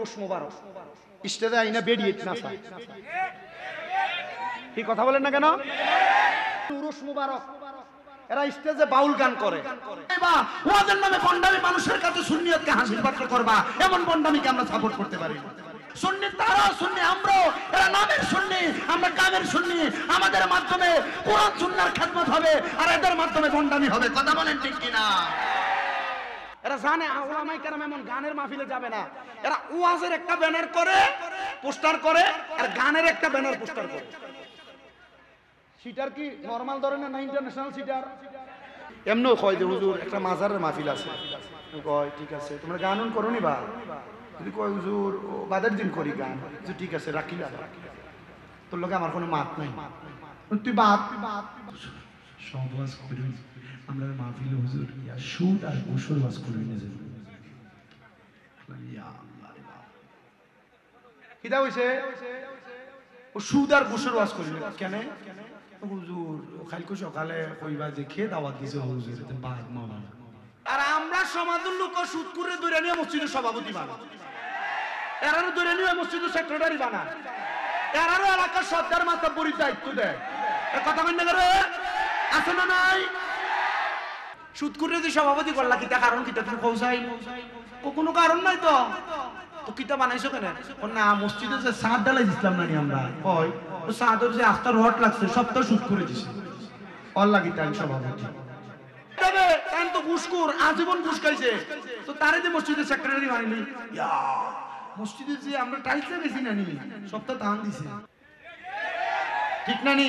উরুস মুবারক স্টেজে আইনা বেরিয়ে না চায়। কি কথা বলেন না কেন? উরুস মুবারক এরা স্টেজে বাউল গান করে, ওয়াজের নামে বন্ডামি মানুষের কাছে সুন্নিয়তকে হাসিল পাত্র করবা, এমন বন্ডামিকে আমরা সাপোর্ট করতে পারি না। সুন্নি তারা সুন্নি আমরাও, এরা নামের সুন্নি আমরা কামের সুন্নি। আমাদের মাধ্যমে কোরআন সুন্নাহর খেদমত হবে আর এদের মাধ্যমে বন্ডামি হবে। কথা বলেন ঠিক কিনা? এরা জানে উলামায়ে কেরাম এমন গানের মাহফিলে যাবে না। এরা ওয়াজের একটা ব্যানার করে পোস্টার করে আর গানের একটা ব্যানার পোস্টার করে। সিটার কি নরমাল ধরনের না ইন্টারন্যাশনাল সিটার? এমনও কয় যে হুজুর একটা মাজারের মাহফিল আছে, কয় ঠিক আছে তোমরা গান করো নি বা, যদি কয় হুজুর বাদের দিন করি গান, ঠিক আছে রাখিলা, তোর লোকে আমার কোনো মাত নাই, তুই বাদ সব ওয়াজ করি আমরা মাহফিলে হুজুর সুদ আর গোসল ওয়াজ করি না। কিতা হইছে? ও সুদ আর গোসল ওয়াজ করি না কেন? হুজুর কালকে সকালে কইবা যে খেয়ে দাওয়াত দিছে হুজুর এতে বাদ মাওলানা। আর আমরা সমাজের লোক সুদ করে ধরে নিয়ে মসজিদের সভাপতি বানা, এরারও ধরে নিয়ে মসজিদের সেক্রেটারি বানা, এরারও এলাকার সরকার মাতাব্বরির দায়িত্ব দেয়। কথা কই না করে আছে না নাই? সুদ করে যদি সভাপতি করলা কিতা কারণ কিতা তুমি পৌঁছাই? কোনো কারণ নাই তো। তো কিতা বানাইছো কেন? না মসজিদে যে সাদ ডালাই দিছিলাম না আমরা, কয় ও সাদের যে আস্তার রড লাগছে সব তো সুদ করে দিছে, অল্লাহ কিতা আমি সভাপতি। তবে তাই তো ঘুষখোর আজীবন ঘুষ খাইছে, তো তারে যে মসজিদের সেক্রেটারি বানাইলি। ইয়া মসজিদে যে আমরা টাইলসে বেশি না নি সব তো দান দিছে, ঠিক না নি?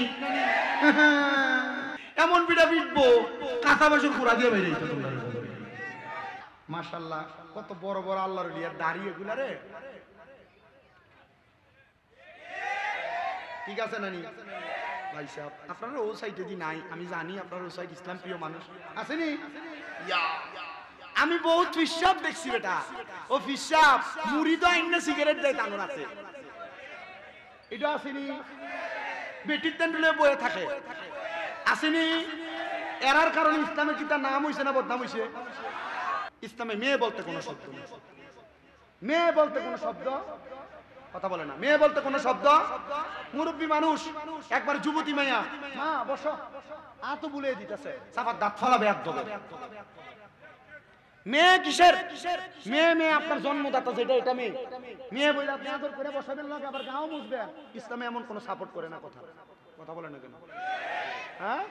এমন বিড়া বিটবো কাঁচা বছর পুরা দিয়ে বেরিয়ে যেত তোমরা। মাশাআল্লাহ কত বড় বড় আল্লাহর লিয়ার দাঁড়িয়ে এগুলা রে, ঠিক আছে নানি ভাই সাহেব? আপনারা ও সাইডে দি নাই আমি জানি, আপনারা ও সাইড ইসলাম প্রিয় মানুষ আসেনি। আমি বহুত ফিসাব দেখছি বেটা, ও ফিসাব মুড়ি তো আইনা সিগারেট দেয় তানোর আছে, এটা আসেনি। বেটির তেন্ডুলে বয়ে থাকে আসেনি। এরার কারণে ইসলামের কিতা নাম হইছে না বদনাম হইছে? ইসলামে মেয়ে বলতে কোনো শব্দ নেই, মেয়ে বলতে কোনো শব্দ, কথা বলে না, মেয়ে বলতে কোনো শব্দ। মুরব্বী মানুষ একবার যুবতী মাইয়া মা বসো আ তো বুলিয়ে দিতেছে, সাফার দাঁত ফলাবে একদম। মেয়ে কিসের মেয়ে? মেয়ে আপনার জন্মদাতা যেটা এটা মেয়ে। মেয়ে বলে আপনি আদর করে বসাবেন লোক আবার গাও মুছবেন। ইসলামে এমন কোনো সাপোর্ট করে না। কথা বলে না কেন? হ্যাঁ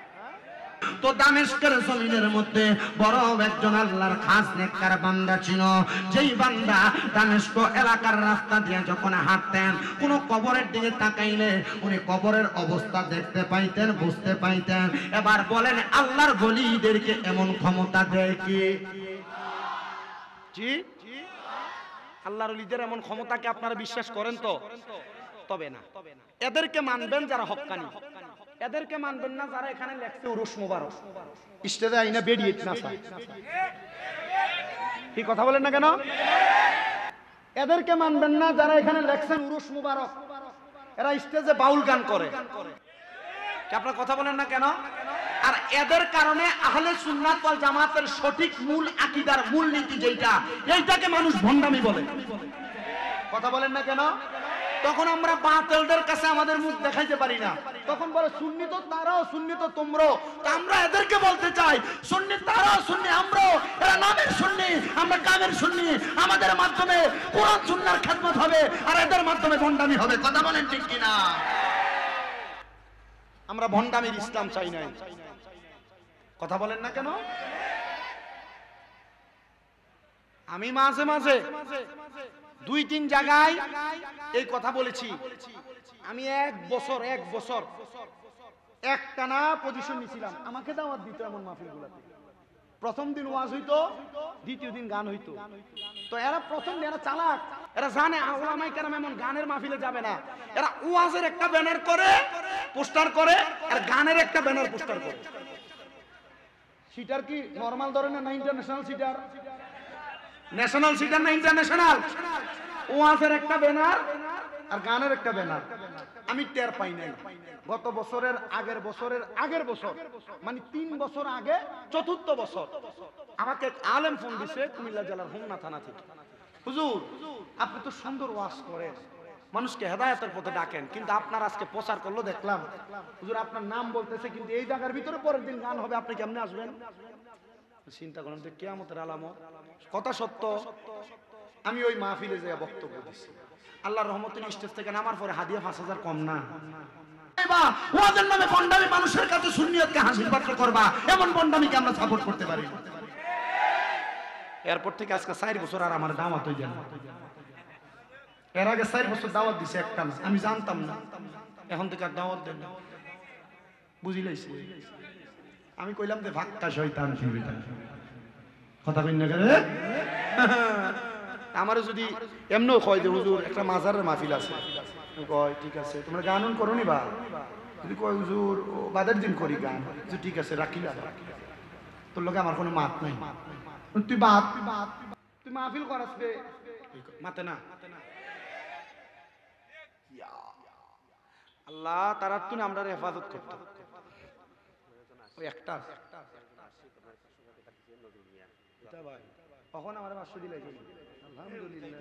তো দামেস্কের জমিনের মধ্যে বড় একজন আল্লাহর খাস নেককার বান্দা ছিল, যেই বান্দা দামেস্ক এলাকার রাস্তা দিয়ে যখন হাঁটতেন কোন কবরের দিকে তাকাইলে উনি কবরের অবস্থা দেখতে পাইতেন, বুঝতে পাইতেন। এবার বলেন আল্লাহর ওলিদেরকে এমন ক্ষমতা দেয় কি? জি আল্লাহর ওলিদের এমন ক্ষমতাকে আপনারা বিশ্বাস করেন তো? তবে না, এদেরকে মানবেন যারা হক্কানি, এদেরকে মানবেন না যারা এখানে লেখছে উরুস মুবারক স্টেজে আইনা বেরিয়ে না চায়। কি কথা বলেন না কেন? এদেরকে মানবেন না যারা এখানে লেখছেন উরুস মুবারক, এরা স্টেজে বাউল গান করে। আপনারা কথা বলেন না কেন? আর এদের কারণে আহলে সুন্নাত ওয়াল জামাতের সঠিক মূল আকীদার মূল নীতি যেটা, এইটাকে মানুষ ভণ্ডামি বলে। কথা বলেন না কেন? তখন আমরা বাতিলদের কাছে আমাদের মুখ দেখাইতে পারি না। তখন বলে সুন্নি তো তারাও, সুন্নি তো তোমরাও। তো আমরা এদেরকে বলতে চাই সুন্নি তারাও, সুন্নি আমরাও। এরা নামের সুন্নি, আমরা কামের সুন্নি। আমাদের মাধ্যমে কোরআন সুন্নাহর খেদমত হবে আর এদের মাধ্যমে ভণ্ডামি হবে। কথা বলেন ঠিক কিনা? আমরা ভণ্ডামির ইসলাম চাই না। কথা বলেন না কেন? আমি মাঝে মাঝে 2-3 জায়গায় এই কথা বলেছি। আমি এক বছর একটানা পজিশন নিছিলাম। আমাকে দাওয়াত দিত এমন মাহফিলগুলোতে। প্রথম দিন ওয়াজ হইতো, দ্বিতীয় দিন গান হইতো। তো এরা প্রথম দিন এরা চালাক, এরা জানে উলামায়ে কেরাম এমন গানের মাহফিলে যাবে না। এরা ওয়াজের একটা ব্যানার করে পোস্টার করে আর গানের একটা ব্যানার পোস্টার করে। সিটার কি নরমাল ধরনের না ইন্টারন্যাশনাল সিটার? ন্যাশনাল সিটার না ইন্টারন্যাশনাল? ওয়াজের একটা ব্যানার আর গানের একটা ব্যানার। আমি টের পাই নাই। গত বছরের আগের বছর মানে 3 বছর আগে, 4th বছর আমাকে আলেম ফোন দিছে কুমিল্লা জেলার হোমনা থানা থেকে। হুজুর আপনি তো সুন্দর ওয়াজ করেন, মানুষকে হেদায়েতের পথে ডাকেন, কিন্তু আপনার আজকে প্রচার করলো দেখলাম হুজুর আপনার নাম বলতেছে, কিন্তু এই জায়গার ভিতরে পরের দিন গান হবে, আপনি কেমনে আসবেন? চিন্তা করেন যে কিয়ামতের আলামত। কথা সত্য, আমি ওই মাহফিলে যে বক্তব্য দিচ্ছি, আল্লাহর রহমতের স্টেজ থেকে নামার পরে হাদিয়া 5,000 কম না। ওয়াজের নামে বন্ডামি মানুষের কাছে সুন্নিয়তকে হাসিল পাত্র করবা, এমন বন্ডামিকে আমরা সাপোর্ট করতে পারি। এরপর থেকে আজকে 4 বছর আর আমার দাওয়াত হয়ে যায় না। এর আগে 4 বছর দাওয়াত দিছে একটা না, আমি জানতাম না, এখন থেকে আর দাওয়াত দেন না। বুঝিলাইছি আমি কইলাম যে ভাক্কা শয়তান শয়তান কথা কই না করে। আমারে যদি এমনও কয় যে হুজুর একটা মাজারের মাহফিল আছে, কয় ঠিক আছে তোমরা গান করো নি বা, যদি কয় হুজুর বাদের দিন করি গান, যে ঠিক আছে রাখিলা, তোর লগে আমার কোনো মাত নাই, তুই বাদ তুই মাহফিল করাসবে মাতে না। আল্লাহ তারা তুই আমরা হেফাজত করতাম। ওই একটা তখন আমার 500 দিলাই, আলহামদুলিল্লাহ।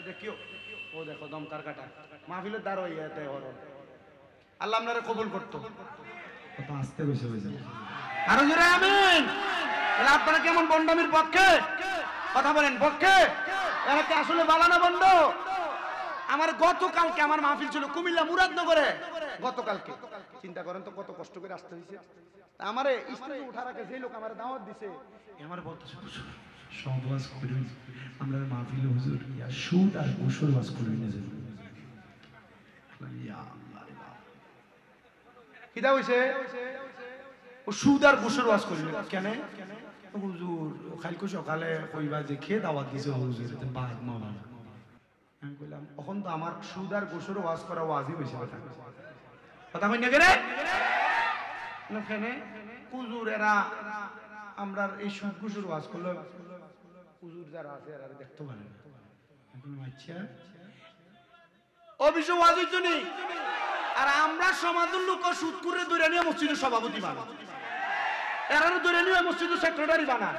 দেখিও ও দেখো দমকার কাটা মাহফিলের দ্বার হইয়া আল্লাহ আপনারা কবুল করতো। আসতে বসে বসে আরো জোরে আমিন। আপনারা কেমন বন্ডামির পক্ষে কথা বলেন? পক্ষে? এরা কি আসলে বালানা বন্ড? আমার গতকালকে আমার মাহফিল ছিল কুমিল্লা মুরাদনগরে, গতকালকে চিন্তা করেন তো কত কষ্ট করে আসতে হয়েছে। আমারে স্টেজে উঠার আগে যে লোক আমার দাওয়াত দিছে আমার বলতেছে সব ওয়াজ করুন, আমরা মাহফিলে হুজুর সুদ আর গোসল ওয়াজ করুন না। কিদা হইছে ও সুদ আর গোসল ওয়াজ করি না কেন? হুজুর কালকে সকালে কইবা যে খেয়ে দাওয়াত দিছে হুজুর এতে বাদ মাওলানা। আমি কইলাম এখন তো আমার সুদ আর গোসল ওয়াজ করা ওয়াজিব হইছে। কথা কই না কে রে? কেনে হুজুর এরা আমরা এই সুদ গোসল ওয়াজ করলে হুজুর যারা আছে এরা দেখতে পারে না। আচ্ছা অভিযোগ ওয়াজ হইতো নি, আর আমরা সমাজের লোক সুদ করে ধরে নিয়ে মসজিদের সভাপতি বানা, এরারও ধরে নিয়ে মসজিদের সেক্রেটারি বানা,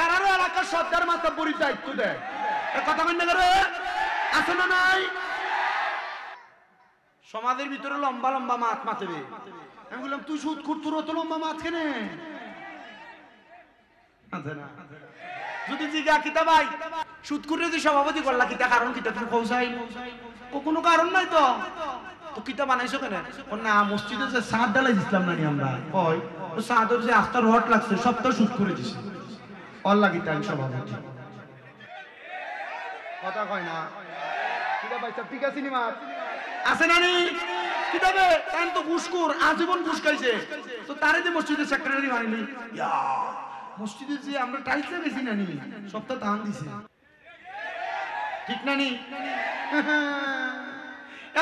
এরারও এলাকার সরকার মাতাব্বরির দায়িত্ব দেয়। কথা কই না রে? আছে না নাই? সমাজের ভিতরে লম্বা লম্বা মাছ মাতবে। আমি বললাম তুই সুদ খুর, তোর অত লম্বা মাছ কেনে? যদি জিজ্ঞা কিতা ভাই সুদ করে যদি সভাপতি করলা কিতা কারণ কিতা তুমি পৌঁছাই কোনো কারণ নাই তো, তো কিতা বানাইছো কেন? না মসজিদে যে সাদ ডালাই দিছিলাম না আমরা, কয় ও সাদের যে আস্তা রড লাগছে সব তো সুদ করে দিছে, অল্লা কিতা আমি সভাপতি। কথা কয় না কিতা ভাই সব ঠিক আছে নি মাছ আছে না নি? কিতাবে তাই তো ঘুষখোর আজীবন ঘুষ খাইছে, তো তারে যে মসজিদের সেক্রেটারি বানাইলি। ইয়া মসজিদে যে আমরা টাইলসে বেশি না নি সপ্তাহ দান দিছে, ঠিক না নি?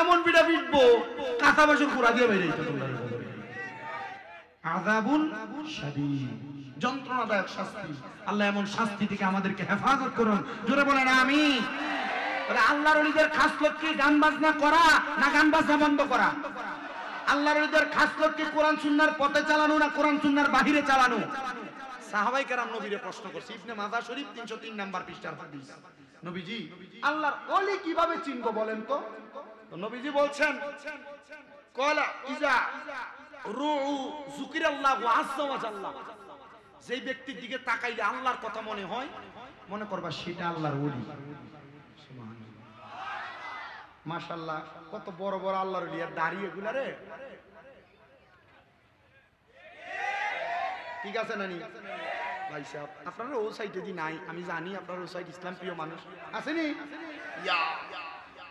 এমন পিঠা পিটবো কাঁচা বাসন পুরা দিয়ে বেরিয়ে যেত তোমরা। আযাবুন শাদীদ, যন্ত্রণাদায়ক শাস্তি। আল্লাহ এমন শাস্তি থেকে আমাদেরকে হেফাজত করুন। জোরে বলেন আমিন। আল্লাহর ওলিদের খাসলত কি গান বাজনা করা না গান বাজনা বন্ধ করা? আল্লাহর ওলিদের খাসলত কি কোরআন সুন্নাহর পথে চালানো না কোরআন সুন্নাহর বাহিরে চালানো? সাহাবায়ে কেরাম নবীরে প্রশ্ন করছে, ইবনে মাজাহ শরীফ 303 নাম্বার পৃষ্ঠার হাদিস। নবীজি আল্লাহর ওলি কিভাবে চিনবো বলেন তো? তো নবীজি বলছেন ক্বালা ইজা রুউ যুকিরাল্লাহু আযজা ওয়া জাল্লা, যেই ব্যক্তির দিকে তাকাইলে আল্লাহর কথা মনে হয় মনে করবা সেটা আল্লাহর ওলি। মাশাআল্লাহ কত বড় বড় আল্লাহর ওলি, আর দাড়ি এগুলা রে ঠিক আছে না নি ভাই সাহেব? আপনারা ও সাইডে দি নাই আমি জানি, আপনারা ও সাইড ইসলাম প্রিয় মানুষ আসেনি।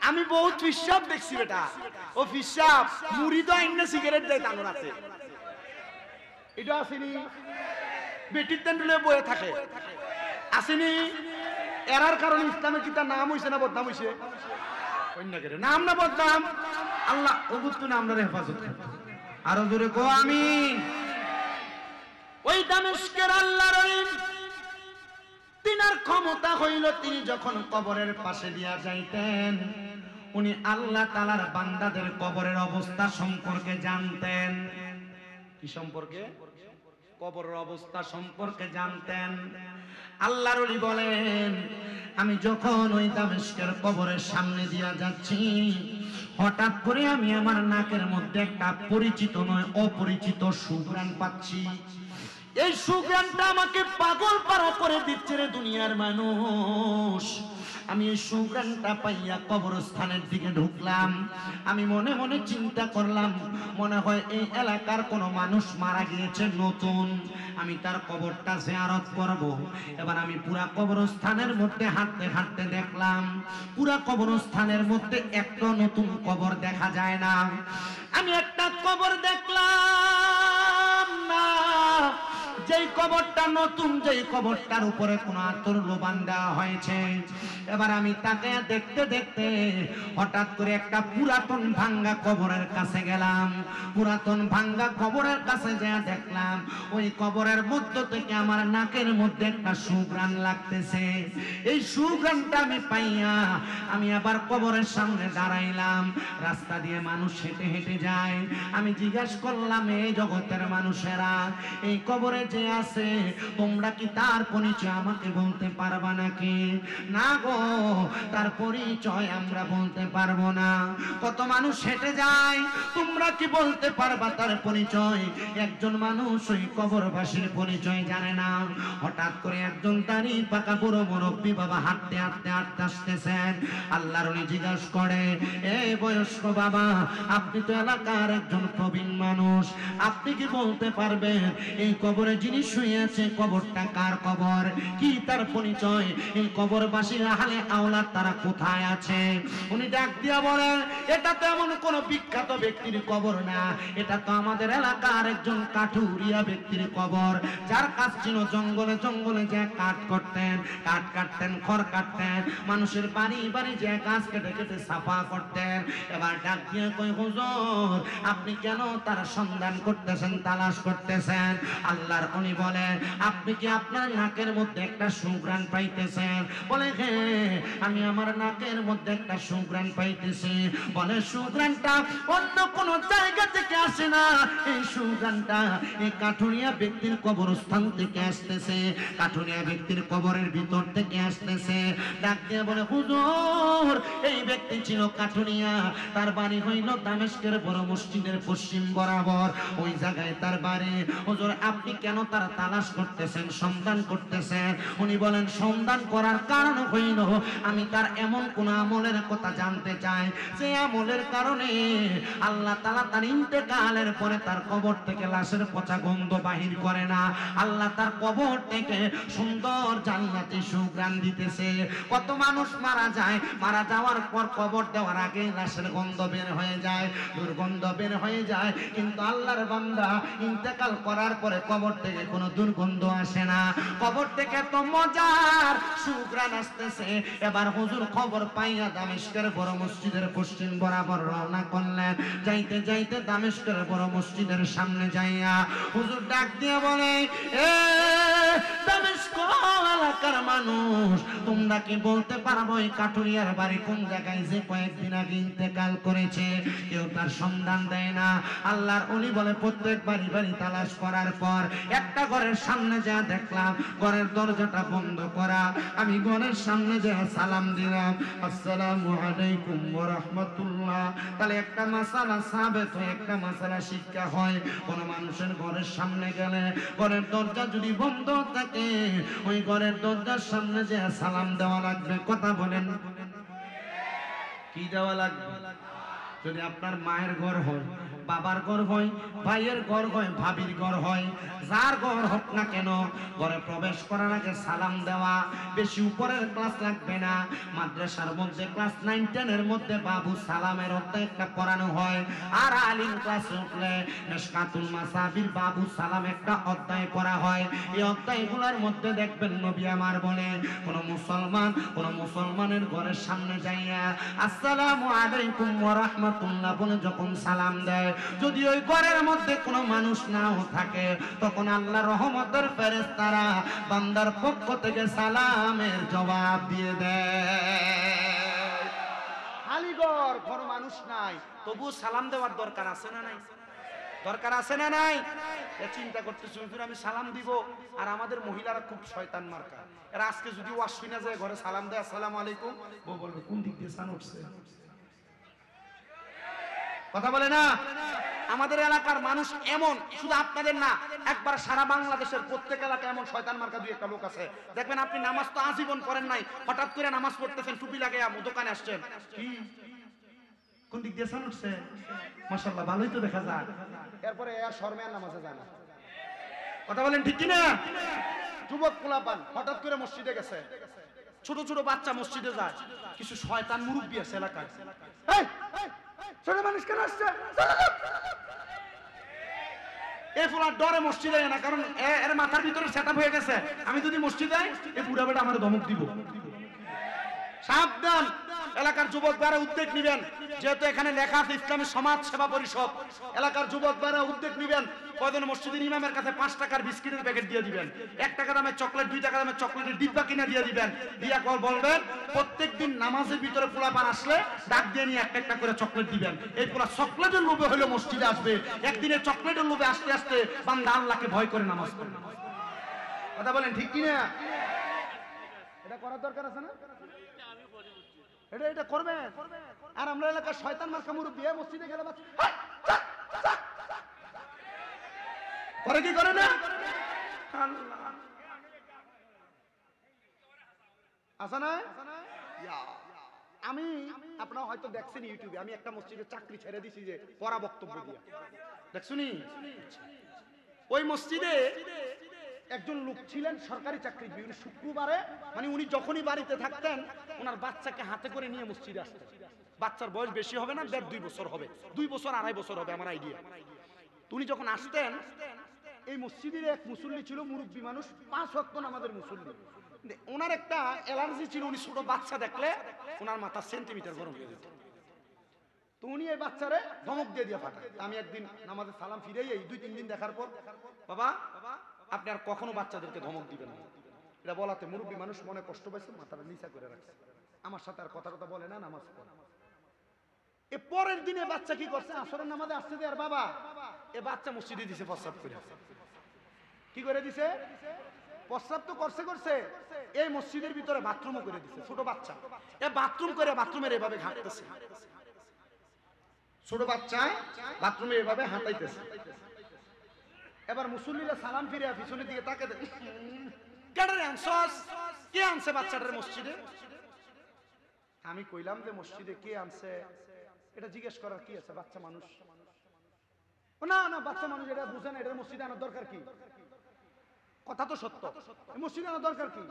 আমি বহুত ফিসাব দেখছি বেটা, ও ফিসাব মুড়ি তো আইনে সিগারেট দেয় তানোর আছে, এটা আসেনি। বেটির তেন্ডুলে বয়ে থাকে আসেনি। এরার কারণে ইসলামের কি তার নাম হইছে না বদনাম হইছে? নাম না বদনাম? আল্লাহ অবুত্তু না আমরা হেফাজত করতে। আরো জোরে কো আমিন। ওই দামেস্কের আল্লাহর ওলি তিনার ক্ষমতা হইল তিনি যখন কবরের পাশে দিয়া যাইতেন উনি আল্লাহ তাআলার বান্দাদের কবরের অবস্থা সম্পর্কে জানতেন। কি সম্পর্কে? কবরের অবস্থা সম্পর্কে জানতেন। আল্লাহর ওলি বলেন, আমি যখন ওই দামেস্কের কবরের সামনে দিয়া যাচ্ছি, হঠাৎ করে আমি আমার নাকের মধ্যে একটা পরিচিত নয় অপরিচিত সুঘ্রাণ পাচ্ছি। এই সুঘ্রাণটা আমাকে পাগল পারা করে দিচ্ছে রে দুনিয়ার মানুষ। আমি এই সুঘ্রাণটা পাইয়া কবরস্থানের দিকে ঢুকলাম। আমি মনে মনে চিন্তা করলাম, মনে হয় এই এলাকার কোনো মানুষ মারা গিয়েছে নতুন, আমি তার কবরটা জিয়ারত করব। এবার আমি পুরা কবরস্থানের মধ্যে হাঁটতে হাঁটতে দেখলাম, পুরা কবরস্থানের মধ্যে একটা নতুন কবর দেখা যায় না। আমি একটা কবর দেখলাম না, যেই কবরটা নতুন, যেই কবরটার উপরে কোন আতর লোবান দেওয়া হয়েছে। এবার আমি তাকে দেখতে দেখতে হঠাৎ করে একটা পুরাতন ভাঙ্গা কবরের কাছে গেলাম। পুরাতন ভাঙ্গা কবরের কাছে যা দেখলাম, ওই কবরের মধ্য থেকে আমার নাকের মধ্যে একটা সুঘ্রাণ লাগতেছে। এই সুঘ্রাণটা আমি পাইয়া আমি আবার কবরের সামনে দাঁড়াইলাম। রাস্তা দিয়ে মানুষ হেঁটে হেঁটে যায়। আমি জিজ্ঞাসা করলাম, এই জগতের মানুষেরা, এই কবরে যে আছে, তোমরা কি তার পরিচয় আমাকে বলতে পারবা নাকি? না গো, তার পরিচয় আমরা বলতে পারবো না। কত মানুষ হেঁটে যায়, তোমরা কি বলতে পারবা তার পরিচয়? একজন মানুষ ওই কবরবাসীর পরিচয় জানে না। হঠাৎ করে একজন দাড়ি পাকা বুড়ো মুরব্বী বাবা হাঁটতে হাঁটতে হাঁটতে আসতেছেন। আল্লাহর ওলি জিজ্ঞাসা করে, এই বয়স্ক বাবা, আপনি তো এলাকার একজন প্রবীণ মানুষ, আপনি কি বলতে পারবেন এই কবরে যিনি শুয়ে আছে, কবরটা কার কবর, কি তার পরিচয়? এই কবরবাসীর আহলে আওলাদ তারা কোথায় আছে? উনি ডাক দিয়া বলেন, এটা তো এমন কোন বিখ্যাত ব্যক্তির কবর না, এটা তো আমাদের এলাকার একজন কাঠুরিয়া ব্যক্তির কবর, যার কাজ ছিল জঙ্গলে জঙ্গলে যে কাঠ করতেন, কাঠ কাটতেন, খড় কাটতেন, মানুষের বাড়ি বাড়ি যে গাছ কেটে কেটে সাফা করতেন। এবার ডাক দিয়ে কই, হুজুর আপনি কেন তার সন্ধান করতেছেন, তালাশ করতেছেন? আল্লাহর ওলি বলেন, আপনি কি আপনার নাকের মধ্যে একটা সুঘ্রাণ পাইতেছেন? বলে, হ্যাঁ, আমি আমার নাকের মধ্যে একটা সুঘ্রাণ পাইতেছি। বলে, সুঘ্রাণটা অন্য কোন জায়গা থেকে আসে না, এই সুঘ্রাণটা এই কাঠুরিয়া ব্যক্তির কবরস্থান থেকে আসতেছে, কাঠুরিয়া ব্যক্তির কবরের ভিতর থেকে আসতেছে। ডাক দিয়ে বলে, হুজুর এই ব্যক্তি ছিল কাঠুরিয়া, তার বাড়ি হইল দামেস্কের বড় মসজিদের পশ্চিম বরাবর, ওই জায়গায় তার বাড়ি। হুজুর আপনি কেন তার তালাশ করতেছেন, সন্ধান করতেছেন? উনি বলেন, সন্ধান করার কারণ হইল আমি তার এমন কোন আমলের কথা জানতে চাই, যে আমলের কারণে আল্লাহ তাআলা তার ইন্তেকালের পরে তার কবর থেকে লাশের পচা গন্ধ বাহির করে না, আল্লাহ তার কবর থেকে সুন্দর জান্নাতি সুঘ্রাণ দিতেছে। কত মানুষ মারা যায়, মারা যাওয়ার পর কবর দেওয়ার আগে লাশের গন্ধ বের হয়ে যায়, দুর্গন্ধ বের হয়ে যায়, কিন্তু আল্লাহর বান্দা ইন্তেকাল করার পরে কবর থেকে কোনো দুর্গন্ধ আসে না, কবর থেকে তো মজার সুঘ্রাণ আসতেছে। এবার হুজুর খবর পাইয়া দামেস্কের বড় মসজিদের পশ্চিম বরাবর রওনা করলেন। যাইতে যাইতে দামেস্কের বড় মসজিদের সামনে যাইয়া হুজুর ডাক দিয়ে বলে, এ দামেস্ক এলাকার মানুষ, তোমরা কি বলতে পারবো এই কাঠুরিয়ার বাড়ি কোন জায়গায়, যে কয়েকদিন আগে ইন্তেকাল করেছে? কেউ তার সন্ধান দেয় না। আল্লাহর ওলি বলে, প্রত্যেক বাড়ি বাড়ি তালাশ করার পর একটা ঘরের সামনে যা দেখলাম, ঘরের দরজাটা বন্ধ করা। আমি ঘরের সামনে যা সালাম দিলাম, আসসালামু আলাইকুম ওয়া রাহমাতুল্লাহ। তাহলে একটা মাসালা সাবেত হয়, একটা মাসালা শিক্ষা হয়, কোন মানুষের ঘরের সামনে গেলে ঘরের দরজা যদি বন্ধ থাকে, ওই ঘরের দরজার সামনে যে সালাম দেওয়া লাগবে। কথা বলেন, কি দেওয়া লাগবে? যদি আপনার মায়ের ঘর হয়, বাবার ঘর হয়, ভাইয়ের ঘর হয়, ভাবির ঘর হয়, যার ঘর হোক না কেন, ঘরে প্রবেশ করার আগে সালাম দেওয়া। বেশি উপরের ক্লাস লাগবে না, মাদ্রাসার মধ্যে ক্লাস 9 10 এর মধ্যে বাবু সালামের অধ্যায় একটা পড়ানো হয়, আর আলিম ক্লাসে উঠলে মিশকাতুল মাসাবির বাবু সালাম একটা অধ্যায় পড়া হয়। এই অধ্যায়গুলোর মধ্যে দেখবেন নবী আমার বলে, কোন মুসলমানের ঘরের সামনে যাইয়া আসসালামু আলাইকুম ওয়া রাহমাতুল্লাহ বলে যখন সালাম দেয়, যদি ওই ঘরের মধ্যে কোনো মানুষ নাও থাকে, তখন আল্লাহর রহমতের ফেরেশতারা বান্দার পক্ষ থেকে সালামের জবাব দিয়ে দেয়। খালি ঘর, কোনো মানুষ নাই, তবু সালাম দেওয়ার দরকার আছে না নাই? দরকার আছে না নাই? চিন্তা করতেছি হুজুর আমি সালাম দিব, আর আমাদের মহিলারা খুব শয়তান মার্কা, এরা আজকে যদি ওয়াশ শুনে যায় ঘরে সালাম দেয় আসসালামু আলাইকুম, বউ বলবে কোন দিক দিয়ে সান উঠছে, কথা বলে না। আমাদের এলাকার মানুষ এমন, শুধু আপনাদের না, একবার সারা বাংলাদেশের প্রত্যেক এলাকায় এমন শয়তান মার্কা দুই একটা লোক আছে। দেখবেন আপনি নামাজ তো আজীবন করেন নাই, হঠাৎ করে নামাজ পড়তেছেন, টুপি লাগাইয়া দোকানে আসছেন, কি কোন দিক দিয়ে সান উঠছে, মাশাআল্লাহ ভালোই তো দেখা যায়, এরপরে আর শর্মে আর নামাজে যায় না, কথা বলেন ঠিক কিনা? যুবক পোলাপান হঠাৎ করে মসজিদে গেছে, ছোট ছোট বাচ্চা মসজিদে যায়, কিছু শয়তান মুরব্বি আছে এলাকায়, এই ছোট মানুষ কেন আসছে, এই ফুলার ডরে মসজিদে না, কারণ এর মাথার ভিতরে সেটআপ হয়ে গেছে, আমি যদি মসজিদে যাই এই বুড়া বেটা আমার ধমক দিব। সাবধান, এলাকার যুবক ভাইরা উদ্যোগ নিবেন, যেহেতু এখানে লেখা আছে ইসলামী সমাজ সেবা পরিষদ, এলাকার যুবক ভাইরা উদ্যোগ নিবেন, কয়জন মসজিদের ইমামের কাছে 5 টাকার বিস্কিটের প্যাকেট দিয়ে দিবেন, 1 টাকা দামের চকলেট, 2 টাকা দামের চকলেটের ডিব্বা কিনে দিয়ে দিবেন, দিয়া কল বলবেন প্রত্যেকদিন নামাজের ভিতরে পোলাপান আসলে ডাক দিয়ে নিয়ে একটা একটা করে চকলেট দিবেন, এই পোলা চকলেটের লোভে হলো মসজিদে আসবে, একদিনে চকলেটের লোভে আসতে আসতে বান্দা আল্লাহকে ভয় করে নামাজ পড়বে, কথা বলেন ঠিক কিনা? এটা করার দরকার আছে না? এটা করবে। আর আমরা এলাকার শয়তান মার্কা মুরব্বি মসজিদে গেলে করে কি করে না, আসা না? আমি আপনারা হয়তো দেখছেন ইউটিউবে, আমি একটা মসজিদে চাকরি ছেড়ে দিছি যে পড়া বক্তব্য দিয়ে, দেখছুনি? ওই মসজিদে একজন লোক ছিলেন সরকারি চাকরিজীবী, উনি শুক্রবারে মানে উনি যখনই বাড়িতে থাকতেন ওনার বাচ্চাকে হাতে করে নিয়ে মসজিদে আসতেন, বাচ্চার বয়স বেশি হবে না, 1.5-2 বছর হবে, 2 বছর 2.5 বছর হবে আমার আইডিয়া। উনি যখন আসতেন, এই মসজিদের এক মুসল্লি ছিল, মুরব্বী মানুষ, 5 ওয়াক্ত নামাজের মুসল্লি, ওনার একটা অ্যালার্জি ছিল, উনি ছোট বাচ্চা দেখলে ওনার মাথা সেন্টিমিটার গরম হয়ে যেত, তো উনি এই বাচ্চারে ধমক দিয়ে দিয়ে ফাটায়। আমি একদিন নামাজের সালাম ফিরেই এই 2-3 দিন দেখার পর, বাবা আপনি আর কখনো বাচ্চাদেরকে ধমক দিবেন না, এটা বলাতে মুরব্বী মানুষ মনে কষ্ট পাইছে, মাথাটা নিচা করে রাখছে, আমার সাথে আর কথা কথা বলে না, নামাজ পড়ে। এ পরের দিনে বাচ্চা কি করছে, আসরের নামাজে আসছে যে আর বাবা, এ বাচ্চা মসজিদে দিছে প্রস্রাব করে, কি করে দিছে, প্রস্রাব তো করছে, এই মসজিদের ভিতরে বাথরুমও করে দিছে, ছোট বাচ্চা এ বাথরুম করে বাথরুমের এভাবে ঘাঁটতেছে, ছোট বাচ্চা বাথরুমে এভাবে হাঁটাইতেছে। এবার মুসল্লিরা সালাম ফিরে পিছনের দিকে তাকে, কে আনছে বাচ্চাটার মসজিদে? আমি কইলাম যে মসজিদে কে আনছে এটা জিজ্ঞেস করার কি আছে, বাচ্চা মানুষ, না না বাচ্চা মানুষ এটা বুঝে না, এটা মসজিদে আনার দরকার কি, কথা তো সত্য, মসজিদে আনার দরকার কি?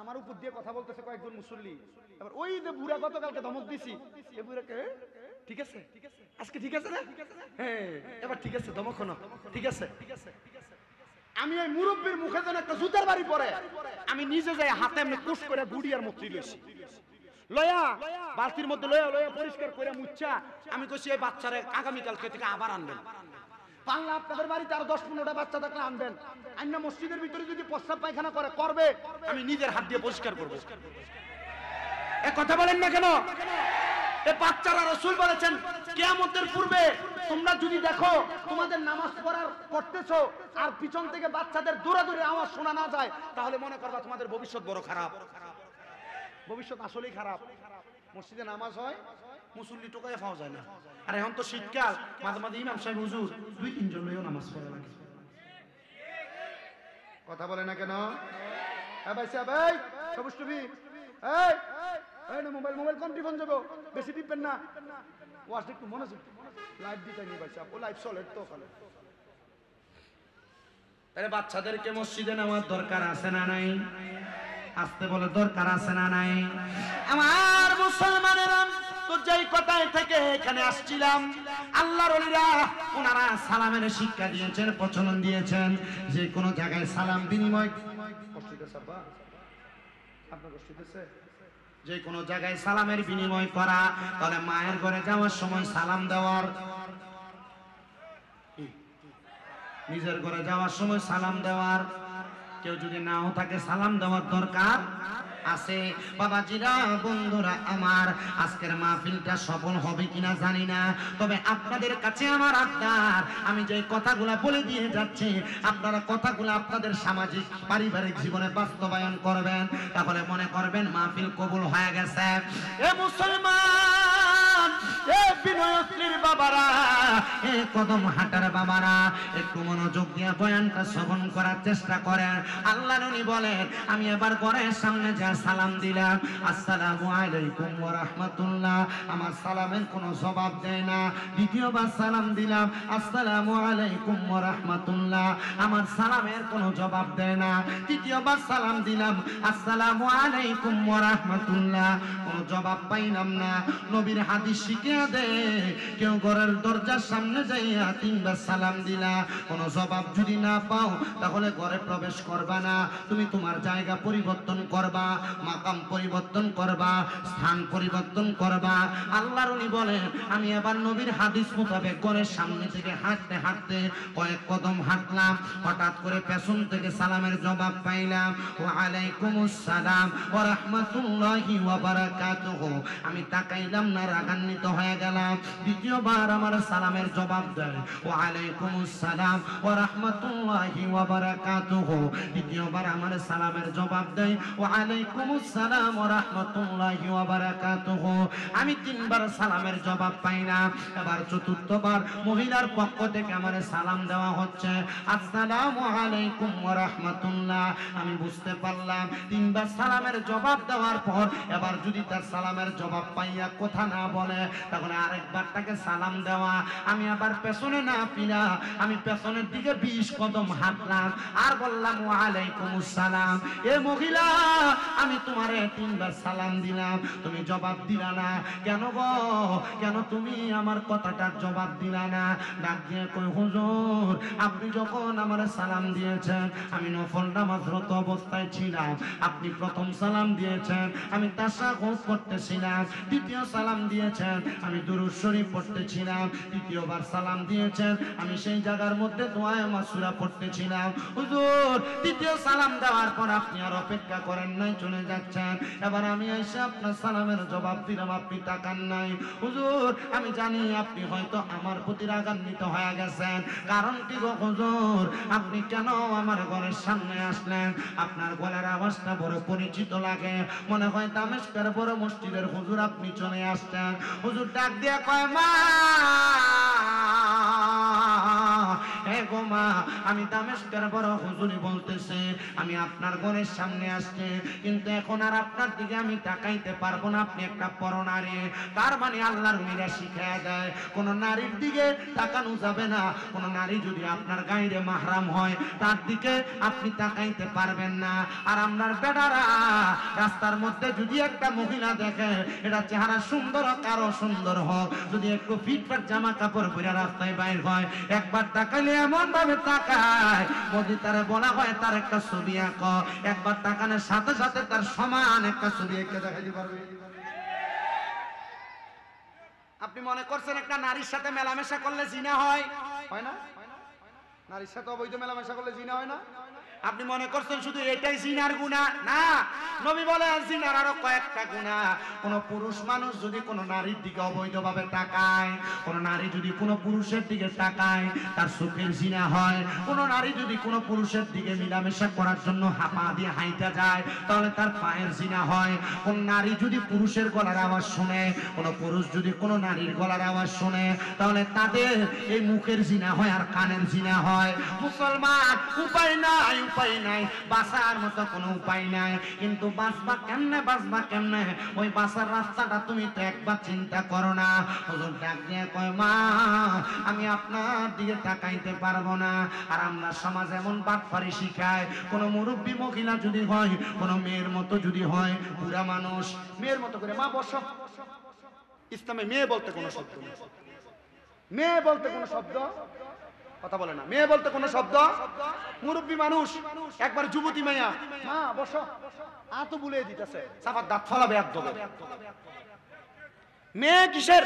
আমার উপর দিয়ে কথা বলতেছে কয়েকজন মুসল্লি, এবার ওই যে বুড়া গতকালকে ধমক দিছি, এই বুড়াকে ঠিক আছে আজকে ঠিক আছে না, হ্যাঁ এবার ঠিক আছে ধমক না, ঠিক আছে। আমি এই মুরব্বীর মুখে যেন একটা জুতার বাড়ি পড়ে, আমি নিজে যাই হাতে এমনি কুশ করে গুড়ি আর মত্রি লইছি, লয়া বালতির মধ্যে লয়া পরিষ্কার করে মুচ্ছা, আমি কইছি এই বাচ্চারে আগামীকালকে থেকে আবার আনবেন, পারলে আপনাদের বাড়িতে আরো 10-15টা বাচ্চা থাকলে আনবেন, আইনা মসজিদের ভিতরে যদি প্রস্রাব পায়খানা করবে আমি নিজের হাত দিয়ে পরিষ্কার করব, এ কথা বলেন না কেন? এ বাচ্চারা রাসূল বলেছেন কিয়ামতের পূর্বে তোমরা যদি দেখো তোমাদের নামাজ পড়তেছো আর পিছন থেকে বাচ্চাদের দৌড়াদৌড়ি আওয়াজ শোনা না যায়, তাহলে মনে করবা তোমাদের ভবিষ্যৎ বড় খারাপ, ভবিষ্যৎ আসলেই খারাপ। মসজিদে নামাজ হয়, মুসল্লি টোকায় পাওয়া যায় না, আর এখন তো শীতকাল, মাঝে মাঝে ইমাম সাহেব হুজুর 2-3 জন লইও নামাজ পড়া লাগে, কথা বলে না কেন? হ্যাঁ ভাই সাহেব, এই সবুজ টুপি, এই না মোবাইল কম টিপন যাবো, বেশি টিপবেন না, ওয়াজটা একটু মনোযোগ, লাইভ দিতে নি ভাই সাহেব, ও লাইভ চলে তো ওখানে। তাহলে বাচ্চাদেরকে মসজিদে নেওয়ার দরকার আছে না নাই? আসতে বলে দরকার আছে না নাই? আমার মুসলমানেরা তো যেই কথায় থেকে এখানে আসছিলাম, আল্লাহর ওলিরা ওনারা সালামের শিক্ষা দিয়েছেন, প্রচলন দিয়েছেন, যে কোনো জায়গায় সালাম বিনিময়, যে কোনো জায়গায় সালামের বিনিময় করা, তাহলে মায়ের ঘরে যাওয়ার সময় সালাম দেওয়ার, নিজের ঘরে যাওয়ার সময় সালাম দেওয়ার, কেউ যদি নাও থাকে সালাম দেওয়ার দরকার আছে। বাবাজিরা, বন্ধুরা আমার, আজকের মাহফিলটা সফল হবে কিনা জানি না, তবে আপনাদের কাছে আমার আবদার, আমি যে কথাগুলো বলে দিয়ে যাচ্ছি আপনারা কথাগুলো আপনাদের সামাজিক পারিবারিক জীবনে বাস্তবায়ন করবেন, তাহলে মনে করবেন মাহফিল কবুল হয়ে গেছে। এ মুসলমান, এ বিনয়শ্রীর বাবারা, এ কদম হাটার বাবারা, একটু মনোযোগ দিয়ে বয়ানটা শ্রবণ করার চেষ্টা করেন। আল্লাহ নবী বলেন, আমি এবার ঘরের সামনে যা সালাম দিলাম, আসসালামু আলাইকুম ওয়া রাহমাতুল্লাহ, আমার সালামের কোনো জবাব দেয় না। দ্বিতীয়বার সালাম দিলাম, আসসালামু আলাইকুম ওয়া রাহমাতুল্লাহ, আমার সালামের কোনো জবাব দেয় না। তৃতীয়বার সালাম দিলাম, আসসালামু আলাইকুম ওয়া রাহমাতুল্লাহ, কোনো জবাব পাইলাম না। নবীর হাদিস শিখিয়ে দে, কেউ ঘরের দরজার সামনে যাইয়া তিনবার সালাম দিলা, কোনো জবাব যদি না পাও তাহলে ঘরে প্রবেশ করবা না, তুমি তোমার জায়গা পরিবর্তন করবা, মাকাম পরিবর্তন করবা, স্থান পরিবর্তন করবা। আল্লাহর ওলি বলেন, আমি এবার নবীর হাদিস মোতাবেক ঘরের সামনে থেকে হাঁটতে হাঁটতে কয়েক কদম হাঁটলাম, হঠাৎ করে পেছন থেকে সালামের জবাব পাইলাম, ওয়া আলাইকুমুস সালাম ওয়া রাহমাতুল্লাহি ওয়া বারাকাতুহু। আমি তাকাইলাম না, রাগান্বিত হয়ে গেলাম। দ্বিতীয়বার আমার সালামের জবাব দেয়, ওয়া আলাইকুমুস সালাম ওয়া রাহমাতুল্লাহি ওয়া বারাকাতুহু। দ্বিতীয়বার আমার সালামের জবাব দেয়, ওয়া আলাইকুমুস সালাম ওয়া রাহমাতুল্লাহি ওয়া বারাকাতুহু। আমি তিনবার সালামের জবাব পাই না। এবার চতুর্থবার মহিলার পক্ষ থেকে আমার সালাম দেওয়া হচ্ছে, আসসালামু আলাইকুম ওয়া রাহমাতুল্লাহ। আমি বুঝতে পারলাম তিনবার সালামের জবাব দেওয়ার পর এবার যদি তার সালামের জবাব পাইয়া কথা না বলে তাহলে আরেকবার তাকে সালাম দেওয়া। আমি আবার পেছনে না ফিরা আমি পেছনের দিকে 20 কদম হাঁটলাম আর বললাম, ওয়া আলাইকুমুস সালাম। এ মহিলা, আমি তোমারে তিনবার সালাম দিলাম, তুমি জবাব দিলা না কেন গো? কেন তুমি আমার কথাটার জবাব দিলা না? ডাক দিয়ে কই, হুজুর, আপনি যখন আমার সালাম দিয়েছেন আমি নফল নামাজরত অবস্থায় ছিলাম, আপনি প্রথম সালাম দিয়েছেন আমি তাশাহুদ করতেছিলাম, দ্বিতীয় সালাম দিয়েছেন আমি দুরূদ শরীফ পড়তেছিলাম, তৃতীয়বার সালাম দিয়েছেন আমি সেই জায়গার মধ্যে দোয়া মাসুরা পড়তেছিলাম। হুজুর, তৃতীয় সালাম দেওয়ার পর আপনি আর অপেক্ষা করেন নাই, চলে যাচ্ছেন। এবার আমি এসে আপনার সালামের জবাব দিলাম, আপনি তাকান নাই। হুজুর, আমি জানি আপনি হয়তো আমার প্রতি রাগান্বিত হয়ে গেছেন। কারণ কি গো হুজুর, আপনি কেন আমার ঘরের সামনে আসলেন? আপনার গলার আওয়াজটা বড় পরিচিত লাগে, মনে হয় দামেস্কের বড় মসজিদের হুজুর আপনি চলে আসছেন। হুজুর ডাক দিয়ে কয়, মা, হে গো মা, আমি দামেস্কের বড় হুজুরই বলতেছি, আমি আপনার ঘরের সামনে আসছি, কিন্তু এখন আর আপনার দিকে আমি তাকাইতে পারবো না, আপনি একটা পরনারী। তার মানে আল্লাহর ওলিরা শিখায়া দেয় কোন নারীর দিকে তাকানো যাবে না। কোন নারী যদি আপনার গায়ে মাহরাম হয় তার দিকে আপনি তাকাইতে পারবেন না। আর আপনার বেটারা রাস্তার মধ্যে যদি একটা মহিলা দেখে, এটা চেহারা সুন্দর হোক কারো সুন্দর হোক, যদি একটু ফিটফাট জামা কাপড় পরে রাস্তায় বাইর হয়, একবার তাকালে এমন ভাবে তাকায় যদি তারে বলা হয় তার একটা ছবি আঁক, একবার তাকানোর সাথে সাথে তার সমান একটা ছবি এঁকে দেখাইতে পারবে। আপনি মনে করছেন একটা নারীর সাথে মেলামেশা করলে জিনা হয়? হয় না? নারীর সাথে অবৈধ মেলামেশা করলে জিনা হয় না? আপনি মনে করছেন শুধু এটাই জিনার গুনাহ? না, নবী বলেন জিনার আরো কয়েকটা গুনাহ। কোন পুরুষ মানুষ যদি কোন নারীর দিকে অবৈধভাবে তাকায়, কোন নারী যদি কোন পুরুষের দিকে তাকায়, তার চোখের জিনা হয়। কোন নারী যদি কোন পুরুষের দিকে মেলামেশা করার জন্য হাপা দিয়ে হাইটা যায়, তাহলে তার পায়ের জিনা হয়। কোন নারী যদি পুরুষের গলার আওয়াজ শুনে, কোন পুরুষ যদি কোন নারীর গলার আওয়াজ শুনে, তাহলে তাদের এই মুখের জিনা হয় আর কানের জিনা হয়। মুসলমান, উপায় নাই, উপায় নাই, বাঁচার মতো কোনো উপায় নাই। কিন্তু বাঁচবা কেমনে, বাঁচবা কেমনে? ওই বাঁচার রাস্তাটা তুমি তো একবার চিন্তা করো না। হুজুর ডাক দিয়ে কয়, মা, আমি আপনার দিকে তাকাইতে পারবো না। আর আমরা সমাজ এমন বাটপারি শিখায়, কোন মুরব্বী মহিলা যদি হয়, কোন মেয়ের মতো যদি হয়, বুড়া মানুষ মেয়ের মতো করে, মা বসো। ইসলামে মেয়ে বলতে কোনো শব্দ নেই, মেয়ে বলতে কোনো শব্দ, কথা বলে না, মেয়ে বলতে কোনো শব্দ। মুরব্বী মানুষ একবার যুবতী মেয়া, মা বসো, তো বুলিয়ে দিতেছে, সাফার দাঁত ফলাবে একদম। মেয়ে কিসের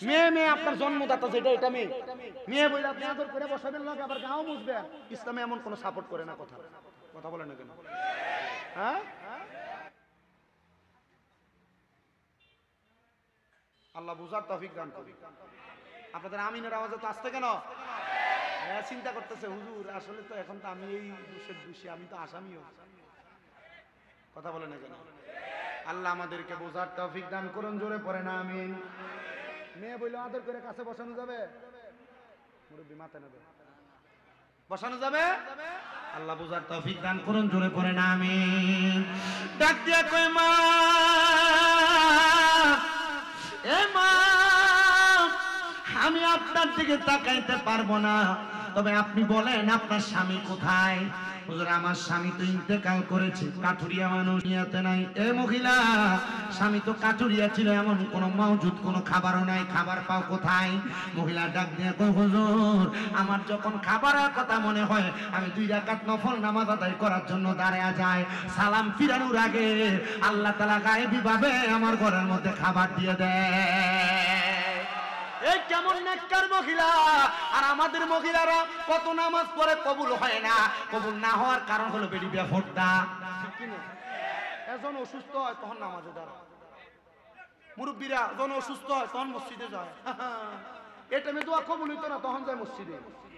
মেয়ে? মেয়ে আপনার জন্মদাতা যেটা, এটা মেয়ে। মেয়ে বলে আপনি আদর করে বসাবেন, লোক আবার গাও মুছবেন। ইসলামে এমন কোনো সাপোর্ট করে না। কথা বলে না কেন? হ্যাঁ, আল্লাহ বুঝার তৌফিক দান করুন। আপনাদের আমিনের আওয়াজে তো আসতে কেন? হ্যাঁ, চিন্তা করতেছে হুজুর আসলে তো এখন তো আমি এই দোষের দোষী, আমি তো আসামিও। কথা বলে না কেন? আল্লাহ আমাদেরকে বোঝার তৌফিক দান করুন, জোরে পড়ে না আমিন। মেয়ে বললো আদর করে কাছে বসানো যাবে, মুরব্বী মাথা নেবে, বসানো যাবে? আল্লাহ বুঝার তৌফিক দান করুন, জোরে পড়ে না আমিন। ডাক দিয়া কয় মা, এ মা, আমি আপনার দিকে তাকাইতে পারবো না, তবে আপনি বলেন আপনার স্বামী কোথায়? হুজুর আমার স্বামী তো ইন্তেকাল করেছে, কাঠুরিয়া মানুষ নিয়াতে নাই। এ মহিলা, স্বামী তো কাঠুরিয়া ছিল, এমন কোন মওজুদ কোন খাবারও নাই, খাবার পাও কোথায়? মহিলা ডাক দিয়ে কয় হুজুর আমার যখন খাবারের কথা মনে হয় আমি 2 রাকাত নফল নামাজ আদায় করার জন্য দাঁড়ায়া যাই, সালাম ফিরানোর আগে আল্লাহ তাআলা গায়েবী ভাবে আমার ঘরের মধ্যে খাবার দিয়ে দেয়। এই কেমন নেককার মহিলা! আর আমাদের মহিলারা কত নামাজ পড়ে কবুল হয় না, কবুল না হওয়ার কারণ হলো বেডি বেফরদা। ঠিক কি না? একজন অসুস্থ হয় তখন নামাজে দাঁড়ায়, মুরব্বীরা যখন অসুস্থ হয় তখন মসজিদে যায়। এই টাইমে দোয়া কবুল হইতো না, তখন যায় মসজিদে।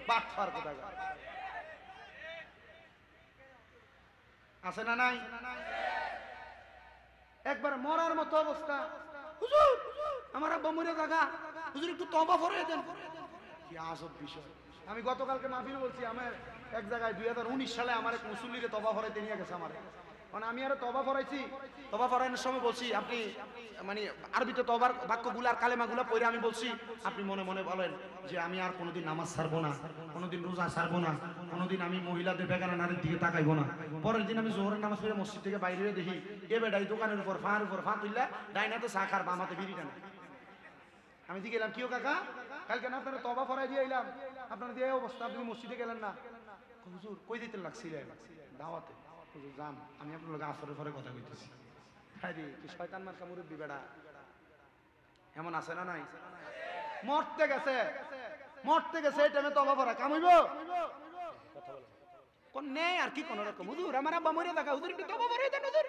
বাট ফার কথা আছে না নাই? একবার মরার মতো অবস্থা, হুজুর আমার আব্বা মরে থাকা, হুজুর একটু তওবা ফরমাই দেন। কি আজব বিষয়! আমি গতকালকে মাহফিলে বলছি, আমার এক জায়গায় 2019 সালে আমার এক মুসল্লিরে তওবা ফরাইতে নিয়ে গেছে আমার, মানে আমি আরো তওবা ফরাইছি। তওবা ফরানোর সময় বলছি আপনি মানে আরবিতে তওবার বাক্যগুলো আর কালেমাগুলো পড়ে আমি বলছি আপনি মনে মনে বলেন যে আমি আর কোনোদিন নামাজ ছাড়বো না, কোনোদিন রোজা ছাড়বো না, কোনোদিন আমি মহিলাদের বেগানা নারীর দিকে তাকাইবো না। পরের দিন আমি জোহরের নামাজ পড়ে মসজিদ থেকে বাইরে হয়ে দেখি এ বেডাই দোকানের উপর ফা তুললা, ডাইনাতে চা খার, বামাতে বিড়ি টানে। আমি দিকে গেলাম, কিও কাকা কালকে না আপনারা তওবা ফরাই দিয়ে এলাম, আপনারা দিয়ে অবস্থা, আপনি মসজিদে গেলেন না? হুজুর কই দিতে লাগছিলেন? দাওয়াতে। হুজুর যান, আমি আপনার লোক আসরের পরে কথা কইতেছি। হায়রে কি শয়তান মার্কা মুরব্বি বেড়া, এমন আছে না নাই? মরতে গেছে, মরতে গেছে, এই টাইমে তওবা ফরা কাম হইব? কথা বলে কোন নেই আর কি কোন রকম, হুজুর আমার আব্বা মরে থাকা, হুজুর একটু তওবা ফরাই দেন হুজুর।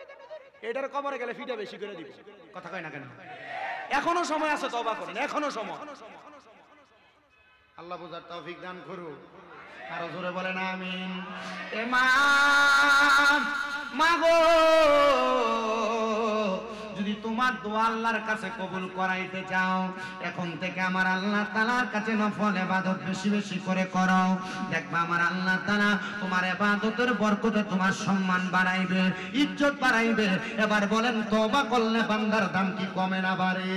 এটার কবরে গেলে ফিটা বেশি করে দিব। কথা কয় না কেন? এখনো সময় আছে, তওবা করেন, এখনো সময়। আল্লাহ বুঝার তৌফিক দান করুন, আরো জোরে বলেন আমিন। এ মা, মাগো, যদি তোমার দোয়া আল্লাহর কাছে কবুল করাইতে চাও, এখন থেকে আমার আল্লাহ তাআলার কাছে নফল ইবাদত বেশি বেশি করে করো। দেখবা আমার আল্লাহ তাআলা তোমার ইবাদতের বরকতে তোমার সম্মান বাড়াইবে, ইজ্জত বাড়াইবে। এবার বলেন তওবা করলে বান্দার দাম কি কমে না বাড়ে?